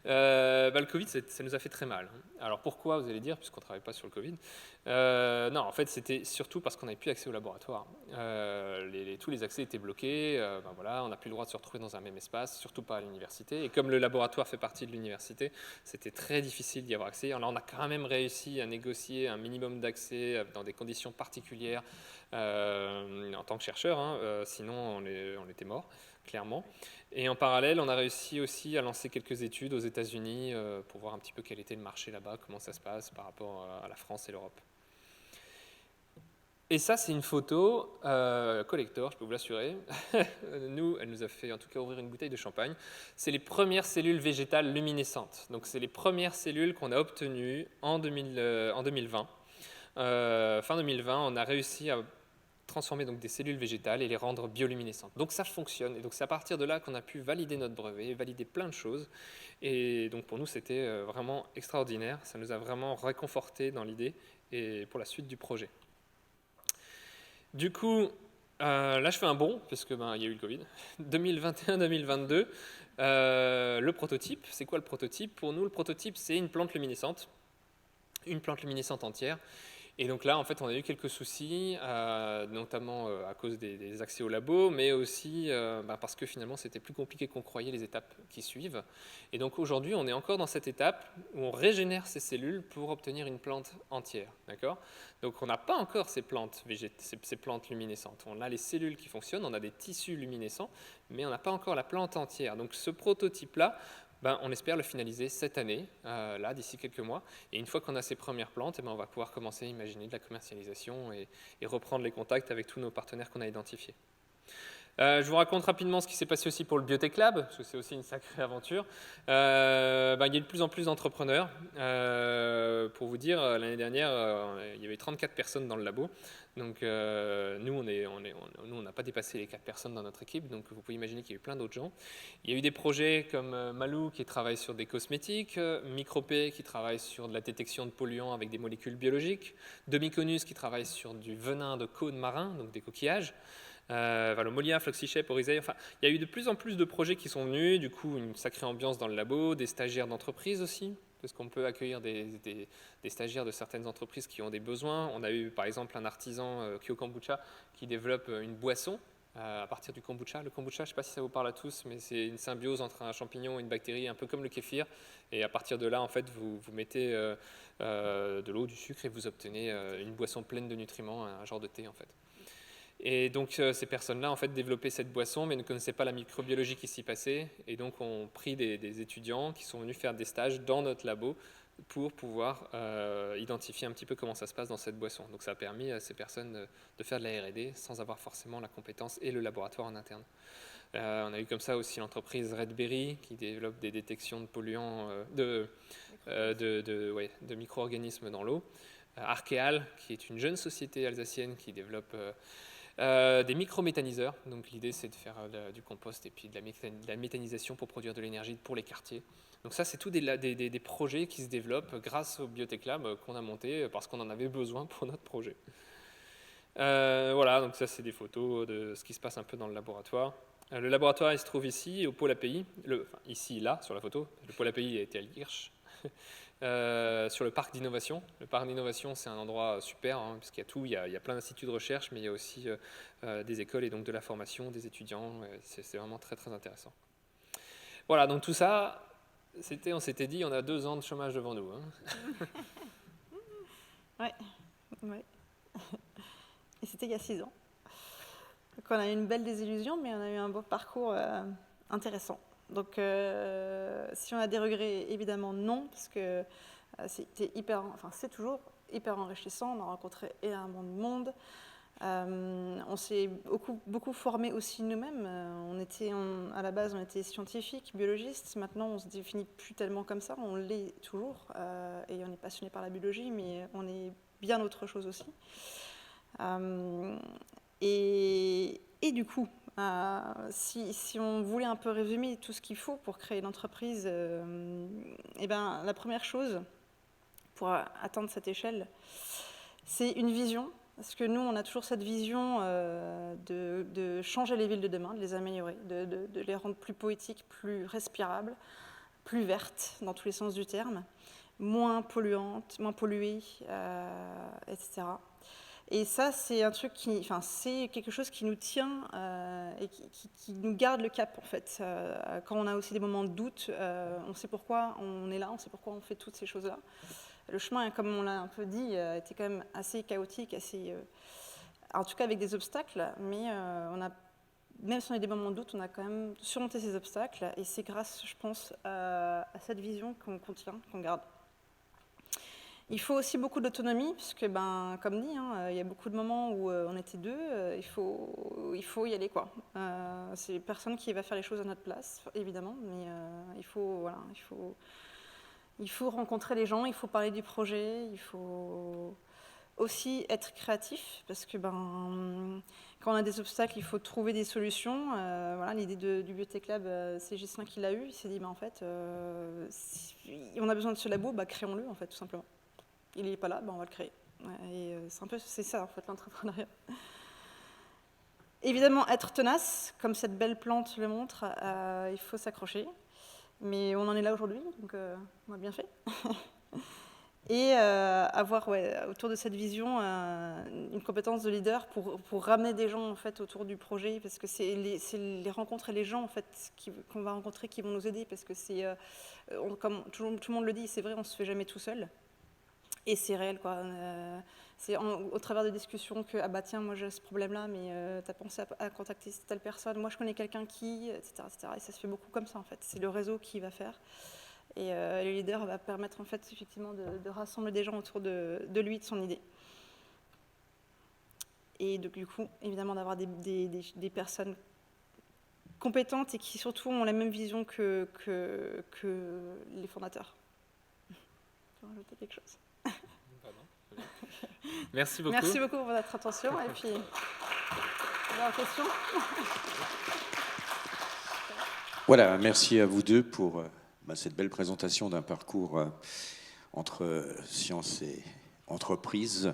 Le Covid, ça nous a fait très mal. Alors pourquoi, vous allez dire, puisqu'on ne travaille pas sur le Covid? Non, en fait, c'était surtout parce qu'on n'avait plus accès au laboratoire. Tous les accès étaient bloqués. Voilà, on n'a plus le droit de se retrouver dans un même espace, surtout pas à l'université. Et comme le laboratoire fait partie de l'université, c'était très difficile d'y avoir accès. Alors, on a quand même réussi à négocier un minimum d'accès dans des conditions particulières en tant que chercheur. Sinon, on était mort, clairement. Et en parallèle, on a réussi aussi à lancer quelques études aux États-Unis pour voir un petit peu quel était le marché là-bas, comment ça se passe par rapport à la France et l'Europe. Et ça, c'est une photo collector, je peux vous l'assurer. Nous, elle nous a fait en tout cas ouvrir une bouteille de champagne. C'est les premières cellules végétales luminescentes. Donc, c'est les premières cellules qu'on a obtenues en 2020. Fin 2020, on a réussi à transformer donc des cellules végétales et les rendre bioluminescentes. Donc ça fonctionne, et donc c'est à partir de là qu'on a pu valider notre brevet, valider plein de choses, et donc pour nous c'était vraiment extraordinaire, ça nous a vraiment réconforté dans l'idée et pour la suite du projet. Du coup, là je fais un bond, parce que il y a eu le Covid, 2021-2022, le prototype, c'est quoi le prototype? Pour nous le prototype c'est une plante luminescente entière. Et donc là, en fait, on a eu quelques soucis, notamment à cause des accès au labo, mais aussi parce que finalement, c'était plus compliqué qu'on croyait les étapes qui suivent. Et donc aujourd'hui, on est encore dans cette étape où on régénère ces cellules pour obtenir une plante entière. D'accord ? Donc on n'a pas encore ces plantes luminescentes. On a les cellules qui fonctionnent, on a des tissus luminescents, mais on n'a pas encore la plante entière. Donc ce prototype-là, on espère le finaliser cette année, là, d'ici quelques mois. Et une fois qu'on a ces premières plantes, on va pouvoir commencer à imaginer de la commercialisation et reprendre les contacts avec tous nos partenaires qu'on a identifiés. Je vous raconte rapidement ce qui s'est passé aussi pour le Biotech Lab, parce que c'est aussi une sacrée aventure. Il y a de plus en plus d'entrepreneurs. Pour vous dire, l'année dernière, il y avait 34 personnes dans le labo. Donc nous, on n'a pas dépassé les 4 personnes dans notre équipe, donc vous pouvez imaginer qu'il y a eu plein d'autres gens. Il y a eu des projets comme Malou qui travaille sur des cosmétiques, Micropé qui travaille sur de la détection de polluants avec des molécules biologiques, Demiconus qui travaille sur du venin de cône marin, donc des coquillages, Valomolia, Floxychep, Oryzei, enfin, il y a eu de plus en plus de projets qui sont venus, du coup une sacrée ambiance dans le labo, des stagiaires d'entreprise aussi, parce qu'on peut accueillir des stagiaires de certaines entreprises qui ont des besoins. On a eu par exemple un artisan Kyo Kombucha qui développe une boisson à partir du kombucha. Le kombucha, je ne sais pas si ça vous parle à tous, mais c'est une symbiose entre un champignon et une bactérie, un peu comme le kéfir. Et à partir de là, en fait, vous mettez de l'eau, du sucre et vous obtenez une boisson pleine de nutriments, un genre de thé en fait. Et donc ces personnes-là en fait développaient cette boisson mais ne connaissaient pas la microbiologie qui s'y passait et donc ont pris des étudiants qui sont venus faire des stages dans notre labo pour pouvoir identifier un petit peu comment ça se passe dans cette boisson. Donc ça a permis à ces personnes de faire de la R&D sans avoir forcément la compétence et le laboratoire en interne. On a eu comme ça aussi l'entreprise Redberry qui développe des détections de polluants, de micro-organismes dans l'eau. Arkeal qui est une jeune société alsacienne qui développe des microméthaniseurs, donc l'idée c'est de faire du compost et puis de la méthanisation pour produire de l'énergie pour les quartiers. Donc ça c'est tout des projets qui se développent grâce au Biotech Lab qu'on a monté parce qu'on en avait besoin pour notre projet. Voilà, donc ça c'est des photos de ce qui se passe un peu dans le laboratoire. Le laboratoire il se trouve ici au pôle API, ici là sur la photo, le pôle API a été à Liersch. Sur le parc d'innovation. Le parc d'innovation, c'est un endroit super, parce qu'il y a tout, il y a plein d'instituts de recherche, mais il y a aussi des écoles et donc de la formation, des étudiants. C'est vraiment très très intéressant. Voilà, donc tout ça, on s'était dit, on a 2 ans de chômage devant nous. Ouais. Et c'était il y a 6 ans. Donc on a eu une belle désillusion, mais on a eu un beau parcours intéressant. Donc, si on a des regrets, évidemment non, parce que c'est toujours hyper enrichissant. On a rencontré énormément de monde. On s'est beaucoup formé aussi nous-mêmes. À la base, on était scientifiques, biologistes. Maintenant, on se définit plus tellement comme ça. On l'est toujours, et on est passionné par la biologie, mais on est bien autre chose aussi. Et du coup, si on voulait un peu résumer tout ce qu'il faut pour créer une entreprise, la première chose pour atteindre cette échelle, c'est une vision Parce que nous, on a toujours cette vision de changer les villes de demain, de les améliorer, de les rendre plus poétiques, plus respirables, plus vertes dans tous les sens du terme, moins polluantes, moins polluées, etc. Et ça, c'est un truc c'est quelque chose qui nous tient et qui nous garde le cap, en fait. Quand on a aussi des moments de doute, on sait pourquoi on est là, on sait pourquoi on fait toutes ces choses-là. Le chemin, comme on l'a un peu dit, était quand même assez chaotique, en tout cas avec des obstacles, mais même si on a des moments de doute, on a quand même surmonté ces obstacles, et c'est grâce, je pense, à cette vision qu'on tient, qu'on garde. Il faut aussi beaucoup d'autonomie, puisque, comme dit, il y a beaucoup de moments où on était deux, il faut y aller, quoi. C'est personne qui va faire les choses à notre place, évidemment, mais il faut rencontrer les gens, il faut parler du projet, il faut aussi être créatif, parce que quand on a des obstacles, il faut trouver des solutions. L'idée du Biotech Lab, c'est Gislain qui l'a eu. Il s'est dit, en fait, si on a besoin de ce labo, créons-le, en fait, tout simplement. Il n'est pas là, on va le créer. Et c'est ça, en fait, l'entrepreneuriat. Évidemment, être tenace, comme cette belle plante le montre, il faut s'accrocher. Mais on en est là aujourd'hui, donc on a bien fait. Et avoir autour de cette vision une compétence de leader pour ramener des gens en fait, autour du projet, parce que c'est les rencontres et les gens en fait, qu'on va rencontrer qui vont nous aider, parce que comme tout le monde le dit, c'est vrai, on ne se fait jamais tout seul. Et c'est réel, quoi. C'est au travers de discussions que, tiens, moi j'ai ce problème-là, mais t'as pensé à contacter telle personne, moi je connais quelqu'un qui, etc., etc. Et ça se fait beaucoup comme ça, en fait. C'est le réseau qui va faire. Et le leader va permettre, en fait, effectivement, de rassembler des gens autour de lui, de son idée. Et du coup, évidemment, d'avoir des personnes compétentes et qui, surtout, ont la même vision que les fondateurs. Tu veux rajouter quelque chose ? Merci beaucoup. Merci beaucoup pour votre attention. Et puis, vous avez une question ? Voilà, merci à vous deux pour cette belle présentation d'un parcours entre science et entreprise.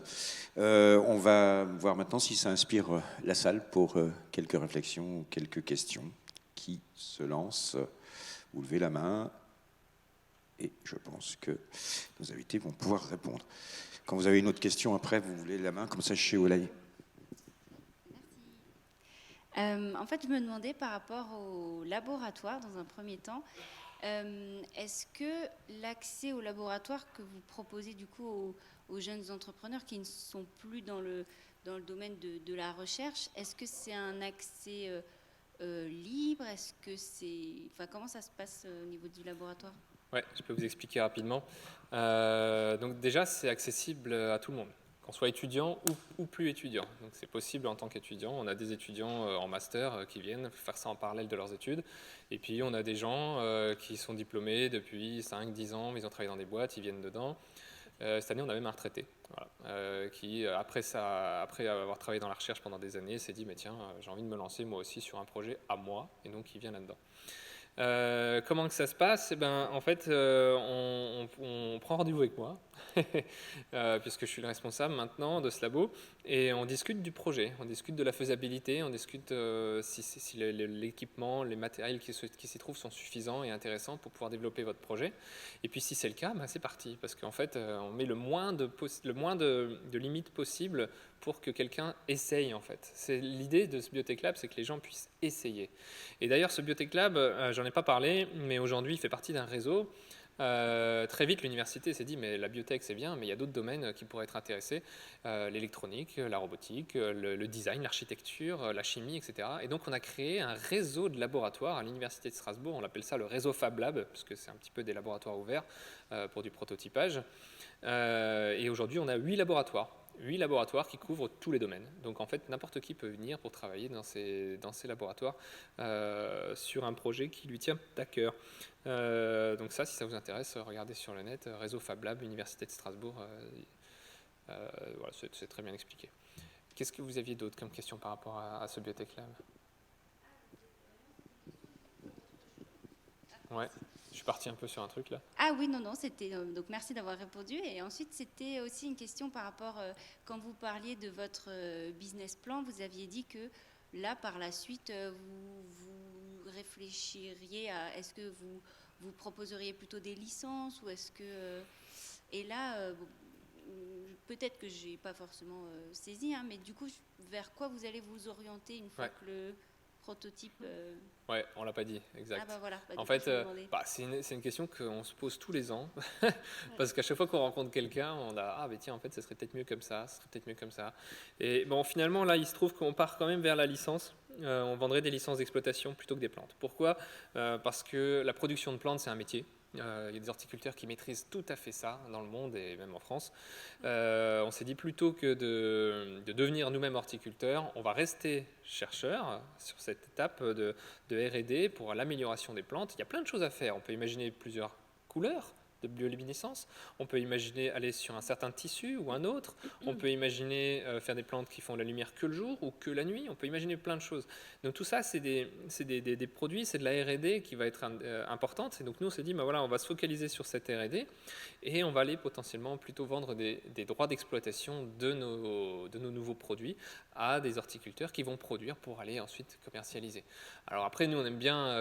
On va voir maintenant si ça inspire la salle pour quelques réflexions ou quelques questions. Qui se lance ? Vous levez la main et je pense que nos invités vont pouvoir répondre. Quand vous avez une autre question après, vous voulez la main, comme ça chez Olaï. En fait, je me demandais par rapport au laboratoire, dans un premier temps, est-ce que l'accès au laboratoire que vous proposez du coup aux jeunes entrepreneurs qui ne sont plus dans le domaine de la recherche, est-ce que c'est un accès libre ? Est-ce que comment ça se passe au niveau du laboratoire ? Oui, je peux vous expliquer rapidement. Donc déjà, c'est accessible à tout le monde, qu'on soit étudiant ou plus étudiant. Donc c'est possible en tant qu'étudiant. On a des étudiants en master qui viennent faire ça en parallèle de leurs études. Et puis on a des gens qui sont diplômés depuis 5-10 ans, ils ont travaillé dans des boîtes, ils viennent dedans. Cette année, on a même un retraité qui, après avoir travaillé dans la recherche pendant des années, s'est dit, mais tiens, j'ai envie de me lancer moi aussi sur un projet à moi, et donc il vient là-dedans. Comment que ça se passe ? En fait, on prend rendez-vous avec moi, puisque je suis le responsable maintenant de ce labo, et on discute du projet, on discute de la faisabilité, on discute si l'équipement, les matériels qui s'y trouvent sont suffisants et intéressants pour pouvoir développer votre projet. Et puis si c'est le cas, c'est parti, parce qu'en fait, on met le moins de limites possible pour que quelqu'un essaye, en fait. C'est l'idée de ce Biotech Lab, c'est que les gens puissent essayer. Et d'ailleurs, ce Biotech Lab, j'en ai pas parlé, mais aujourd'hui, il fait partie d'un réseau. Très vite, l'université s'est dit, mais la biotech, c'est bien, mais il y a d'autres domaines qui pourraient être intéressés, l'électronique, la robotique, le design, l'architecture, la chimie, etc. Et donc, on a créé un réseau de laboratoires à l'université de Strasbourg. On l'appelle ça le réseau Fab Lab, parce que c'est un petit peu des laboratoires ouverts pour du prototypage. Et aujourd'hui, on a 8 laboratoires qui couvrent tous les domaines. Donc en fait, n'importe qui peut venir pour travailler dans ces laboratoires sur un projet qui lui tient à cœur. Donc ça, si ça vous intéresse, regardez sur le net, réseau Fab Lab, Université de Strasbourg. Voilà, c'est très bien expliqué. Qu'est-ce que vous aviez d'autre comme question par rapport à ce Biotech Lab ? Ouais, je suis parti un peu sur un truc là. Ah oui, non, c'était donc merci d'avoir répondu. Et ensuite, c'était aussi une question par rapport, quand vous parliez de votre business plan, vous aviez dit que là, par la suite, vous réfléchiriez à est-ce que vous proposeriez plutôt des licences ou est-ce que... et là, peut-être que j'ai pas forcément saisi, hein, mais du coup, vers quoi vous allez vous orienter une fois que le prototype... Ouais, on l'a pas dit, exact. Ah bah voilà. En fait, c'est une question qu'on se pose tous les ans, parce qu'à chaque fois qu'on rencontre quelqu'un, on a ah mais tiens en fait ça serait peut-être mieux comme ça, ça serait peut-être mieux comme ça. Et bon finalement là il se trouve qu'on part quand même vers la licence. On vendrait des licences d'exploitation plutôt que des plantes. Pourquoi ? Parce que la production de plantes c'est un métier. Il y a des horticulteurs qui maîtrisent tout à fait ça dans le monde et même en France. On s'est dit plutôt que de devenir nous-mêmes horticulteurs, on va rester chercheurs sur cette étape de R&D pour l'amélioration des plantes. Il y a plein de choses à faire. On peut imaginer plusieurs couleurs de bioluminescence. On peut imaginer aller sur un certain tissu ou un autre. On peut imaginer faire des plantes qui font la lumière que le jour ou que la nuit. On peut imaginer plein de choses. Donc tout ça, c'est des produits, c'est de la R&D qui va être importante. Et donc nous, on s'est dit, voilà, on va se focaliser sur cette R&D et on va aller potentiellement plutôt vendre des droits d'exploitation de nos nouveaux produits à des horticulteurs qui vont produire pour aller ensuite commercialiser. Alors après, nous, on aime bien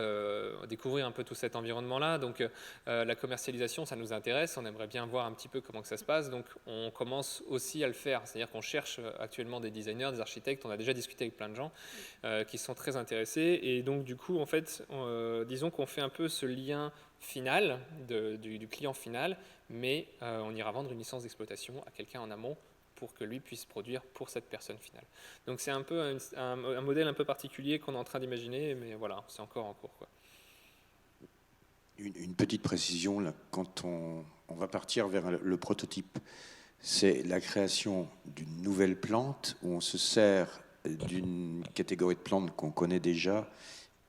découvrir un peu tout cet environnement-là. Donc la commercialisation, ça nous intéresse. On aimerait bien voir un petit peu comment que ça se passe. Donc on commence aussi à le faire. C'est-à-dire qu'on cherche actuellement des designers, des architectes. On a déjà discuté avec plein de gens qui sont très intéressés. Et donc du coup, en fait, disons qu'on fait un peu ce lien final du client final, mais on ira vendre une licence d'exploitation à quelqu'un en amont pour que lui puisse produire pour cette personne finale. Donc c'est un peu un modèle un peu particulier qu'on est en train d'imaginer, mais voilà, c'est encore en cours, quoi. Une petite précision, là, quand on va partir vers le prototype, c'est la création d'une nouvelle plante où on se sert d'une catégorie de plantes qu'on connaît déjà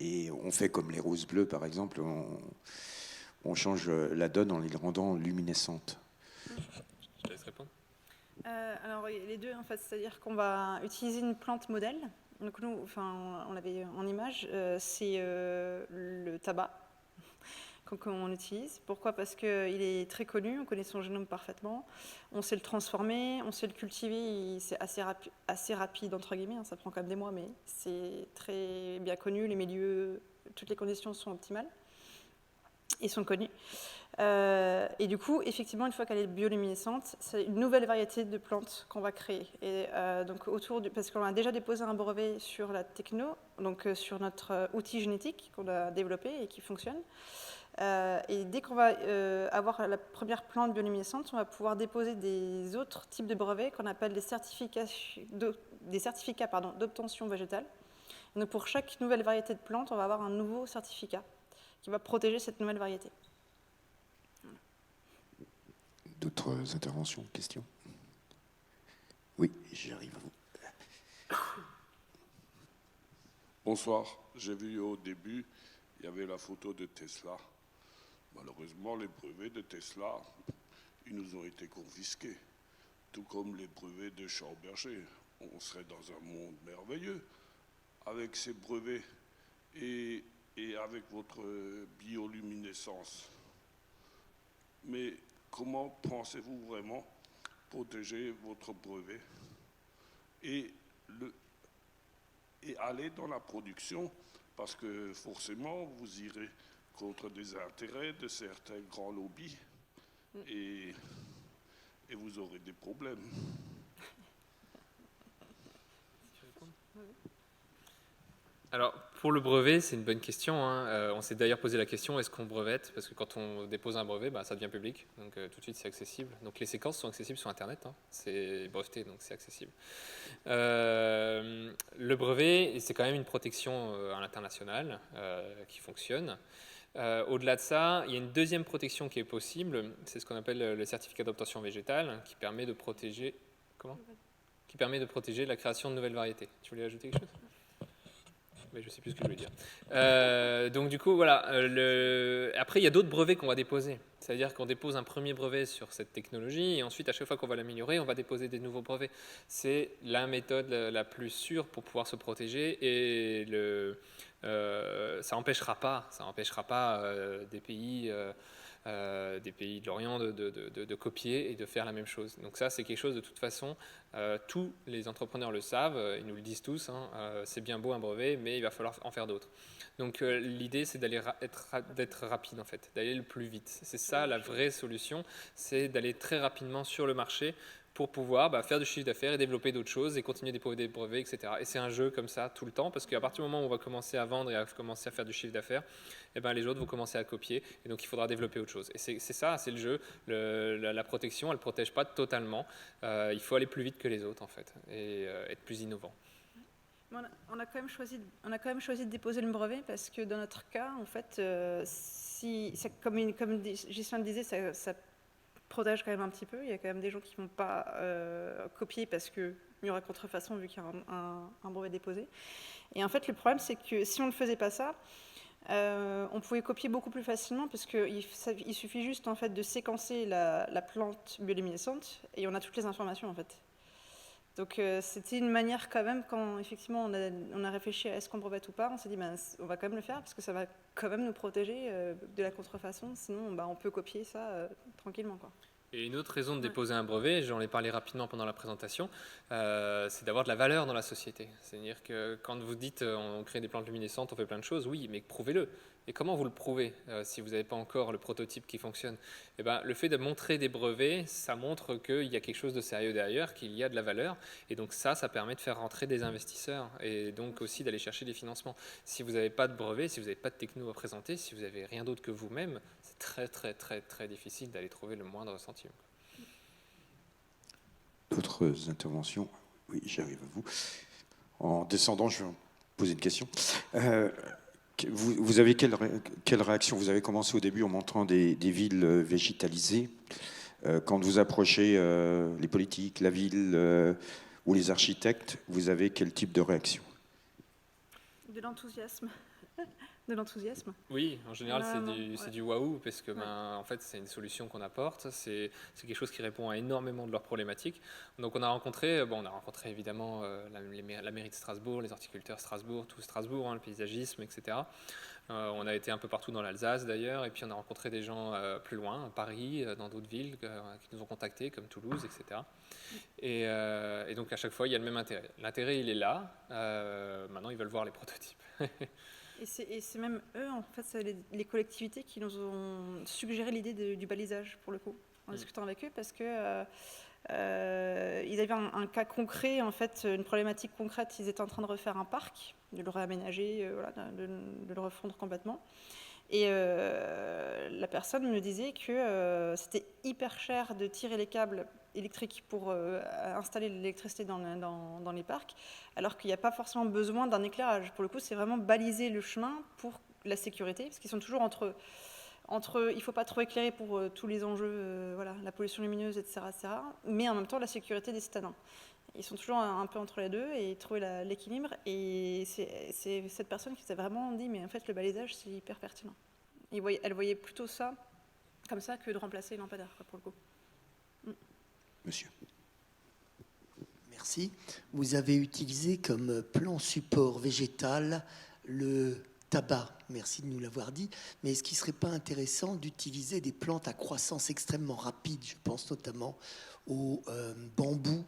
et on fait comme les roses bleues par exemple, on change la donne en les rendant luminescentes. Je te laisse répondre. Alors les deux en fait, c'est-à-dire qu'on va utiliser une plante modèle. Donc nous, enfin, on l'avait en image, c'est le tabac qu'on utilise. Pourquoi ? Parce qu'il est très connu, on connaît son génome parfaitement, on sait le transformer, on sait le cultiver, c'est assez rapide entre guillemets, hein, ça prend quand même des mois, mais c'est très bien connu, les milieux, toutes les conditions sont optimales et sont connues. Et du coup, effectivement, une fois qu'elle est bioluminescente, c'est une nouvelle variété de plantes qu'on va créer. Et donc parce qu'on a déjà déposé un brevet sur la techno, donc sur notre outil génétique qu'on a développé et qui fonctionne. Et dès qu'on va avoir la première plante bioluminescente, on va pouvoir déposer des autres types de brevets qu'on appelle des certificats d'obtention végétale. Et donc pour chaque nouvelle variété de plante, on va avoir un nouveau certificat qui va protéger cette nouvelle variété. D'autres interventions, questions ? Oui, j'arrive à vous. Bonsoir. J'ai vu au début, il y avait la photo de Tesla. Malheureusement, les brevets de Tesla, ils nous ont été confisqués. Tout comme les brevets de Schlumberger. On serait dans un monde merveilleux avec ces brevets et avec votre bioluminescence. Mais comment pensez-vous vraiment protéger votre brevet et aller dans la production, parce que forcément vous irez contre des intérêts de certains grands lobbies et vous aurez des problèmes. Alors, pour le brevet, c'est une bonne question, hein. On s'est d'ailleurs posé la question, est-ce qu'on brevette ? Parce que quand on dépose un brevet, ça devient public, donc tout de suite c'est accessible. Donc les séquences sont accessibles sur Internet, hein. C'est breveté, donc c'est accessible. Le brevet, c'est quand même une protection à l'international qui fonctionne. Au-delà de ça, il y a une deuxième protection qui est possible, c'est ce qu'on appelle le certificat d'obtention végétale, qui permet de protéger... Comment ? Qui permet de protéger la création de nouvelles variétés. Tu voulais ajouter quelque chose ? Mais je ne sais plus ce que je voulais dire. Donc du coup, voilà. Après, il y a d'autres brevets qu'on va déposer. C'est-à-dire qu'on dépose un premier brevet sur cette technologie et ensuite, à chaque fois qu'on va l'améliorer, on va déposer des nouveaux brevets. C'est la méthode la plus sûre pour pouvoir se protéger et ça n'empêchera pas des pays de l'Orient de copier et de faire la même chose. Donc ça, c'est quelque chose de toute façon, tous les entrepreneurs le savent, ils nous le disent tous, hein, c'est bien beau un brevet, mais il va falloir en faire d'autres. Donc l'idée, c'est d'être rapide en fait, d'aller le plus vite. C'est ça la vraie solution, c'est d'aller très rapidement sur le marché pour pouvoir faire du chiffre d'affaires et développer d'autres choses et continuer à déposer des brevets, etc. Et c'est un jeu comme ça tout le temps, parce qu'à partir du moment où on va commencer à vendre et à commencer à faire du chiffre d'affaires, les autres vont commencer à copier, et donc il faudra développer autre chose. Et c'est ça, c'est le jeu. La protection, elle ne protège pas totalement. Il faut aller plus vite que les autres, en fait, et être plus innovant. On a quand même choisi de déposer le brevet parce que dans notre cas, en fait, comme Ghislain le disait, ça protège quand même un petit peu. Il y a quand même des gens qui ne vont pas copier parce qu'il y aura contrefaçon vu qu'il y a un brevet déposé. Et en fait, le problème, c'est que si on ne faisait pas ça, on pouvait copier beaucoup plus facilement parce qu'il suffit juste en fait, de séquencer la plante bioluminescente et on a toutes les informations en fait. Donc c'était une manière quand même, quand effectivement on a réfléchi à est-ce qu'on brevette ou pas, on s'est dit on va quand même le faire parce que ça va quand même nous protéger de la contrefaçon, sinon on peut copier ça tranquillement, quoi. Et une autre raison de déposer un brevet, j'en ai parlé rapidement pendant la présentation, c'est d'avoir de la valeur dans la société. C'est-à-dire que quand vous dites on crée des plantes luminescentes, on fait plein de choses, oui, mais prouvez-le. Et comment vous le prouvez si vous n'avez pas encore le prototype qui fonctionne? Le fait de montrer des brevets, ça montre qu'il y a quelque chose de sérieux derrière, qu'il y a de la valeur. Et donc ça permet de faire rentrer des investisseurs et donc aussi d'aller chercher des financements. Si vous n'avez pas de brevet, si vous n'avez pas de techno à présenter, si vous n'avez rien d'autre que vous-même, c'est très très très très difficile d'aller trouver le moindre centime. D'autres interventions? Oui, j'arrive à vous. En descendant, je vais vous poser une question. Vous avez quelle réaction? Vous avez commencé au début en montrant des villes végétalisées. Quand vous approchez les politiques, la ville ou les architectes, vous avez quel type de réaction? De l'enthousiasme. De l'enthousiasme. Oui, en général, c'est du waouh, parce que en fait, c'est une solution qu'on apporte, c'est quelque chose qui répond à énormément de leurs problématiques. Donc on a rencontré évidemment la mairie de Strasbourg, les horticulteurs Strasbourg, tout Strasbourg, le paysagisme, etc. On a été un peu partout dans l'Alsace d'ailleurs, et puis on a rencontré des gens plus loin, à Paris, dans d'autres villes qui nous ont contactés, comme Toulouse, etc. Et donc à chaque fois, il y a le même intérêt. L'intérêt, il est là, maintenant ils veulent voir les prototypes. Et c'est même eux, en fait, c'est les collectivités qui nous ont suggéré l'idée du balisage, pour le coup, en discutant avec eux, parce que ils avaient un cas concret, en fait, une problématique concrète. Ils étaient en train de refaire un parc, de le réaménager, de le refondre complètement. Et la personne me disait que c'était hyper cher de tirer les câbles électriques pour installer l'électricité dans les parcs, alors qu'il n'y a pas forcément besoin d'un éclairage. Pour le coup, c'est vraiment baliser le chemin pour la sécurité, parce qu'ils sont toujours entre il ne faut pas trop éclairer pour tous les enjeux, la pollution lumineuse, etc., mais en même temps la sécurité des citadins. Ils sont toujours un peu entre les deux et trouver l'équilibre. Et c'est cette personne qui s'est vraiment dit, mais en fait, le balisage, c'est hyper pertinent. Elle voyait plutôt ça comme ça que de remplacer les lampadaires, pour le coup. Monsieur. Merci. Vous avez utilisé comme plan support végétal le tabac. Merci de nous l'avoir dit. Mais est-ce qu'il ne serait pas intéressant d'utiliser des plantes à croissance extrêmement rapide? Je pense notamment au bambou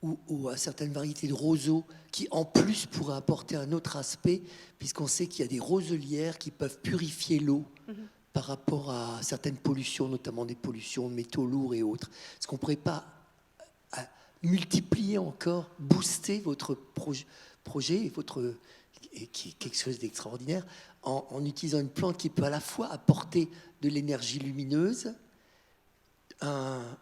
ou à certaines variétés de roseaux qui, en plus, pourraient apporter un autre aspect, puisqu'on sait qu'il y a des roselières qui peuvent purifier l'eau par rapport à certaines pollutions, notamment des pollutions de métaux lourds et autres. Est-ce qu'on ne pourrait pas multiplier encore, booster votre projet, qui est quelque chose d'extraordinaire, en utilisant une plante qui peut à la fois apporter de l'énergie lumineuse, un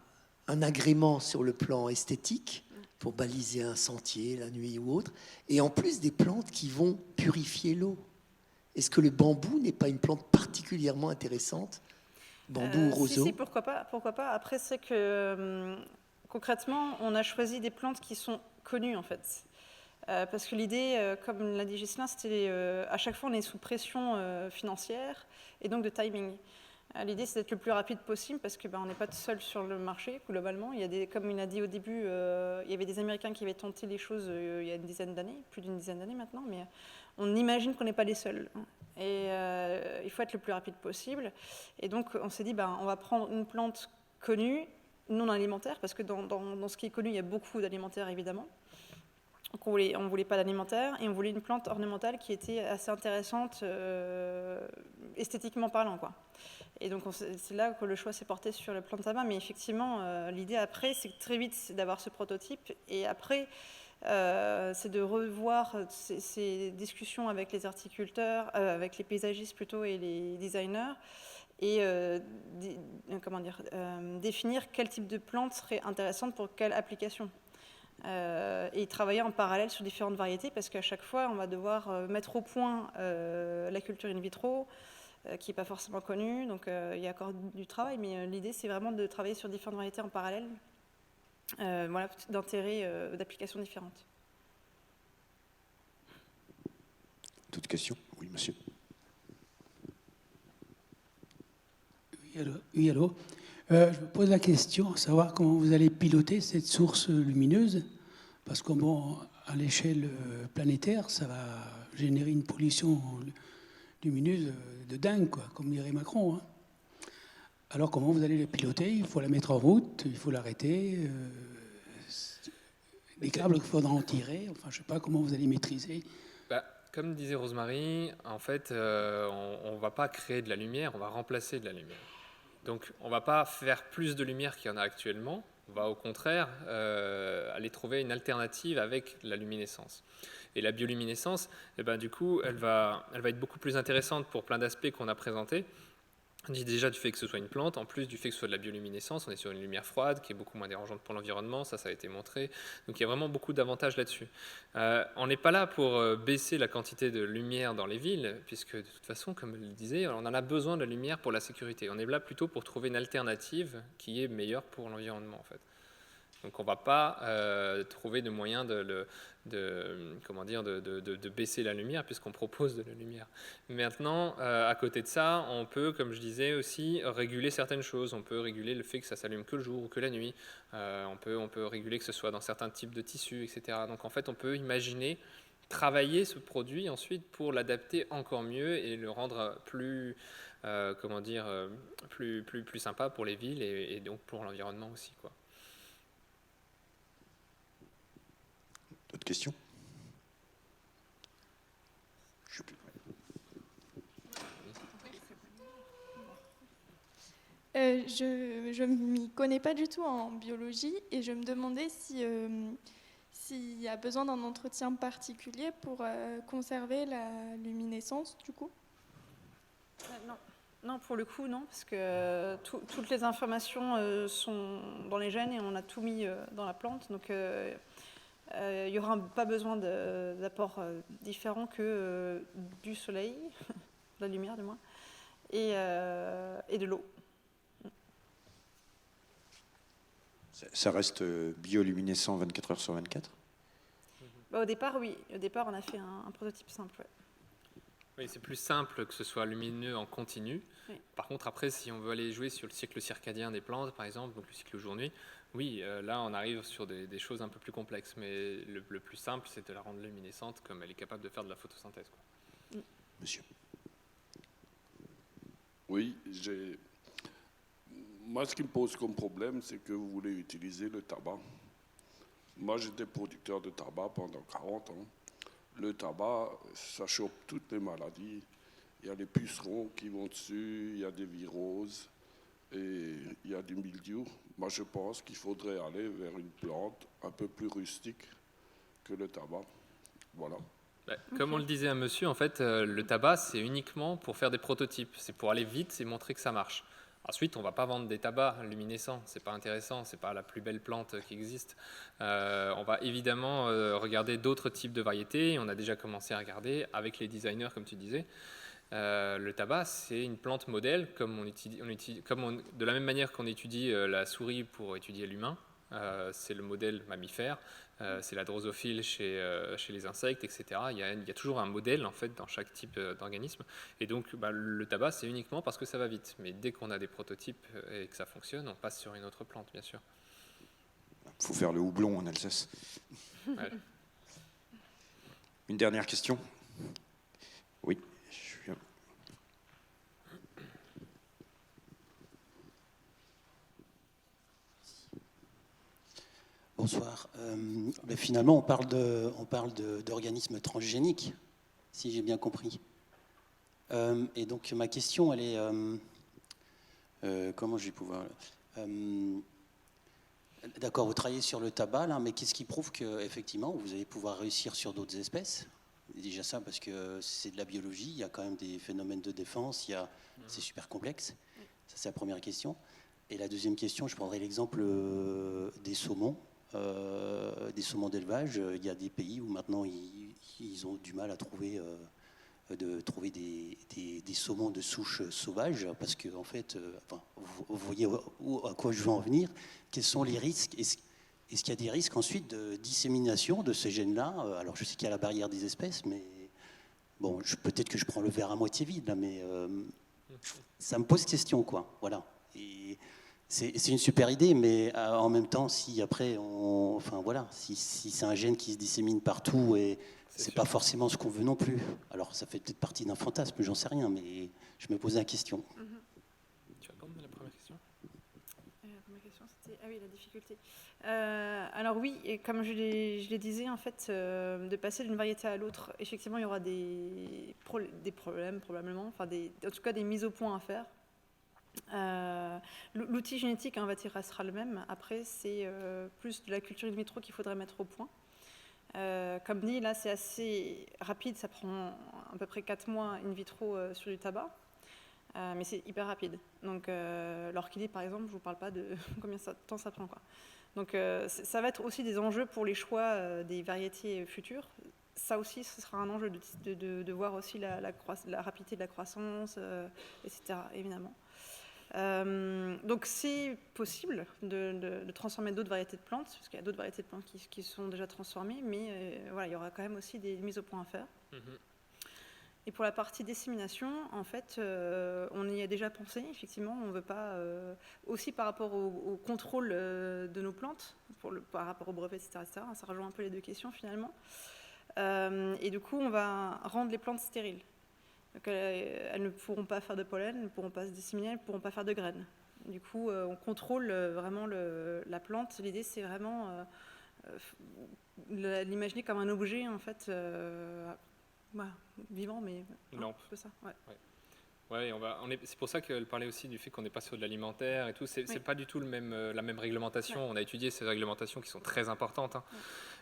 agrément sur le plan esthétique, pour baliser un sentier la nuit ou autre, et en plus des plantes qui vont purifier l'eau. Est-ce que le bambou n'est pas une plante particulièrement intéressante? Bambou ou roseau? Si, pourquoi pas. Après, c'est que concrètement, on a choisi des plantes qui sont connues, en fait. Parce que l'idée, comme l'a dit Ghislain, c'était à chaque fois, on est sous pression financière et donc de timing. L'idée, c'est d'être le plus rapide possible parce qu'on n'est pas seul sur le marché, globalement. Comme il a dit au début, il y avait des Américains qui avaient tenté les choses il y a une dizaine d'années, plus d'une dizaine d'années maintenant, mais on imagine qu'on n'est pas les seuls. Et il faut être le plus rapide possible. Et donc, on s'est dit, on va prendre une plante connue, non alimentaire, parce que dans ce qui est connu, il y a beaucoup d'alimentaire, évidemment. Donc, on voulait pas d'alimentaire, et on voulait une plante ornementale qui était assez intéressante, esthétiquement parlant, quoi. Et donc, c'est là que le choix s'est porté sur le plant de tabac. Mais effectivement, l'idée après, c'est très vite d'avoir ce prototype. Et après, c'est de revoir ces discussions avec les horticulteurs, avec les paysagistes plutôt et les designers, et définir quel type de plante serait intéressante pour quelle application. Et travailler en parallèle sur différentes variétés, parce qu'à chaque fois, on va devoir mettre au point la culture in vitro, qui n'est pas forcément connue, donc il y a encore du travail, mais l'idée, c'est vraiment de travailler sur différentes variétés en parallèle, d'intérêts, d'applications différentes. Toute question? Oui, monsieur. Oui, allô. Je me pose la question, à savoir comment vous allez piloter cette source lumineuse, parce que à l'échelle planétaire, ça va générer une pollution lumineuse de dingue, quoi, comme dirait Macron. Hein. Alors comment vous allez la piloter? Il faut la mettre en route, il faut l'arrêter, les câbles qu'il faudra en tirer, enfin je ne sais pas comment vous allez maîtriser. Comme disait Rosemary, en fait, on ne va pas créer de la lumière, on va remplacer de la lumière. Donc, on ne va pas faire plus de lumière qu'il y en a actuellement. On va au contraire aller trouver une alternative avec la luminescence. Et la bioluminescence, du coup, elle va être beaucoup plus intéressante pour plein d'aspects qu'on a présentés. Déjà du fait que ce soit une plante, en plus du fait que ce soit de la bioluminescence, on est sur une lumière froide qui est beaucoup moins dérangeante pour l'environnement, ça a été montré. Donc il y a vraiment beaucoup d'avantages là-dessus. On n'est pas là pour baisser la quantité de lumière dans les villes, puisque de toute façon, comme je le disais, on en a besoin de la lumière pour la sécurité. On est là plutôt pour trouver une alternative qui est meilleure pour l'environnement, en fait. Donc on ne va pas trouver de moyen de baisser la lumière puisqu'on propose de la lumière. Maintenant, à côté de ça, on peut, comme je disais aussi, réguler certaines choses. On peut réguler le fait que ça s'allume que le jour ou que la nuit. On peut réguler que ce soit dans certains types de tissus, etc. Donc en fait, on peut imaginer travailler ce produit ensuite pour l'adapter encore mieux et le rendre plus sympa pour les villes et donc pour l'environnement aussi, quoi. D'autres questions? Je ne m'y connais pas du tout en biologie et je me demandais s'il y a besoin d'un entretien particulier pour conserver la luminescence du coup. Non, pour le coup, non, parce que toutes les informations sont dans les gènes et on a tout mis dans la plante, donc il n'y aura pas besoin d'apports différents que du soleil, de la lumière du moins, et de l'eau. Ça reste bioluminescent 24 heures sur 24? Au départ, oui. Au départ, on a fait un prototype simple. Ouais. Oui, c'est plus simple que ce soit lumineux en continu. Oui. Par contre, après, si on veut aller jouer sur le cycle circadien des plantes, par exemple, donc le cycle jour-nuit, oui, là, on arrive sur des choses un peu plus complexes. Mais le plus simple, c'est de la rendre luminescente comme elle est capable de faire de la photosynthèse, quoi. Monsieur. Oui, moi, ce qui me pose comme problème, c'est que vous voulez utiliser le tabac. Moi, j'étais producteur de tabac pendant 40 ans. Le tabac, ça chope toutes les maladies. Il y a les pucerons qui vont dessus, il y a des viroses et il y a du mildiou. Moi, je pense qu'il faudrait aller vers une plante un peu plus rustique que le tabac. Voilà. Comme on le disait à monsieur, en fait, le tabac, c'est uniquement pour faire des prototypes. C'est pour aller vite et montrer que ça marche. Ensuite, on ne va pas vendre des tabacs luminescents, c'est pas intéressant, c'est pas la plus belle plante qui existe. On va évidemment regarder d'autres types de variétés. On a déjà commencé à regarder avec les designers, comme tu disais. Le tabac, c'est une plante modèle, de la même manière qu'on étudie la souris pour étudier l'humain. C'est le modèle mammifère, c'est la drosophile chez les insectes, etc. Il y a toujours un modèle en fait dans chaque type d'organisme. Et donc le tabac, c'est uniquement parce que ça va vite. Mais dès qu'on a des prototypes et que ça fonctionne, on passe sur une autre plante, bien sûr. Il faut faire le houblon en Alsace. Ouais. Une dernière question? Oui. Bonsoir. Mais finalement, on parle d'organismes transgéniques, si j'ai bien compris. Et donc, ma question, elle est... comment je vais pouvoir... D'accord, vous travaillez sur le tabac, là, mais qu'est-ce qui prouve qu'effectivement, vous allez pouvoir réussir sur d'autres espèces? Déjà ça, parce que c'est de la biologie, il y a quand même des phénomènes de défense, c'est super complexe. Ça, c'est la première question. Et la deuxième question, je prendrai l'exemple des saumons d'élevage. Il y a des pays où maintenant, ils ont du mal à trouver des saumons de souche sauvage, parce que, en fait, vous voyez à quoi je veux en venir. Quels sont les risques? Est-ce qu'il y a des risques ensuite de dissémination de ces gènes-là? Alors, je sais qu'il y a la barrière des espèces, mais bon, peut-être que je prends le verre à moitié vide, là, mais ça me pose question, quoi. Voilà. Et c'est une super idée, mais en même temps, si après, si c'est un gène qui se dissémine partout, et c'est pas forcément ce qu'on veut non plus. Alors, ça fait peut-être partie d'un fantasme, j'en sais rien, mais je me posais la question. Tu abordes la première question? La première question, c'était la difficulté. Alors oui, et comme je les disais, en fait, de passer d'une variété à l'autre, effectivement, il y aura des problèmes probablement, en tout cas des mises au point à faire. L'outil génétique, on va dire, restera le même. Après, c'est plus de la culture in vitro qu'il faudrait mettre au point. Comme dit, là, c'est assez rapide, ça prend à peu près 4 mois in vitro sur du tabac, mais c'est hyper rapide. Donc, l'orchidée, par exemple, je ne vous parle pas de combien de temps ça prend, quoi. Donc, ça va être aussi des enjeux pour les choix des variétés futures. Ça aussi, ce sera un enjeu de voir aussi la rapidité de la croissance, etc., évidemment. Donc c'est possible de transformer d'autres variétés de plantes, parce qu'il y a d'autres variétés de plantes qui sont déjà transformées, mais voilà, il y aura quand même aussi des mises au point à faire. Et pour la partie dissémination, en fait, on y a déjà pensé, effectivement, on ne veut pas, aussi par rapport au contrôle de nos plantes, par rapport aux brevets, etc., ça rejoint un peu les deux questions finalement. Et du coup, on va rendre les plantes stériles. Donc, elles ne pourront pas faire de pollen, elles ne pourront pas se disséminer, elles ne pourront pas faire de graines. Du coup, on contrôle vraiment la plante. L'idée, c'est vraiment l'imaginer comme un objet, en fait, vivant, mais non, c'est ça. Ouais. Ouais, c'est pour ça qu'elle parlait aussi du fait qu'on n'est pas sur de l'alimentaire et tout. C'est pas du tout la même réglementation. Ouais. On a étudié ces réglementations qui sont très importantes.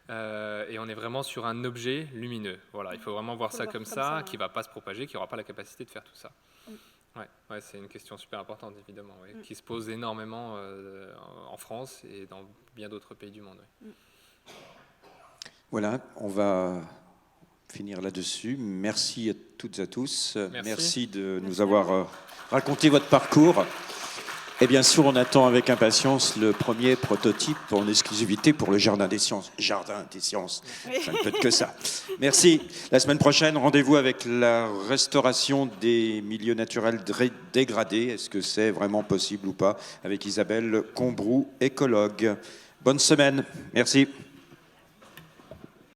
Et on est vraiment sur un objet lumineux. Voilà, il faut vraiment voir ça comme ça, qui ne va pas se propager, qui n'aura pas la capacité de faire tout ça. Ouais, c'est une question super importante, évidemment, qui se pose énormément en France et dans bien d'autres pays du monde. Voilà, on va finir là-dessus. Merci à toutes et à tous. Merci de nous avoir raconté votre parcours. Et bien sûr, on attend avec impatience le premier prototype en exclusivité pour le Jardin des Sciences. Jardin des Sciences, ça ne peut être que ça. Merci. La semaine prochaine, rendez-vous avec la restauration des milieux naturels dégradés. Est-ce que c'est vraiment possible ou pas? Avec Isabelle Combrou, écologue. Bonne semaine. Merci.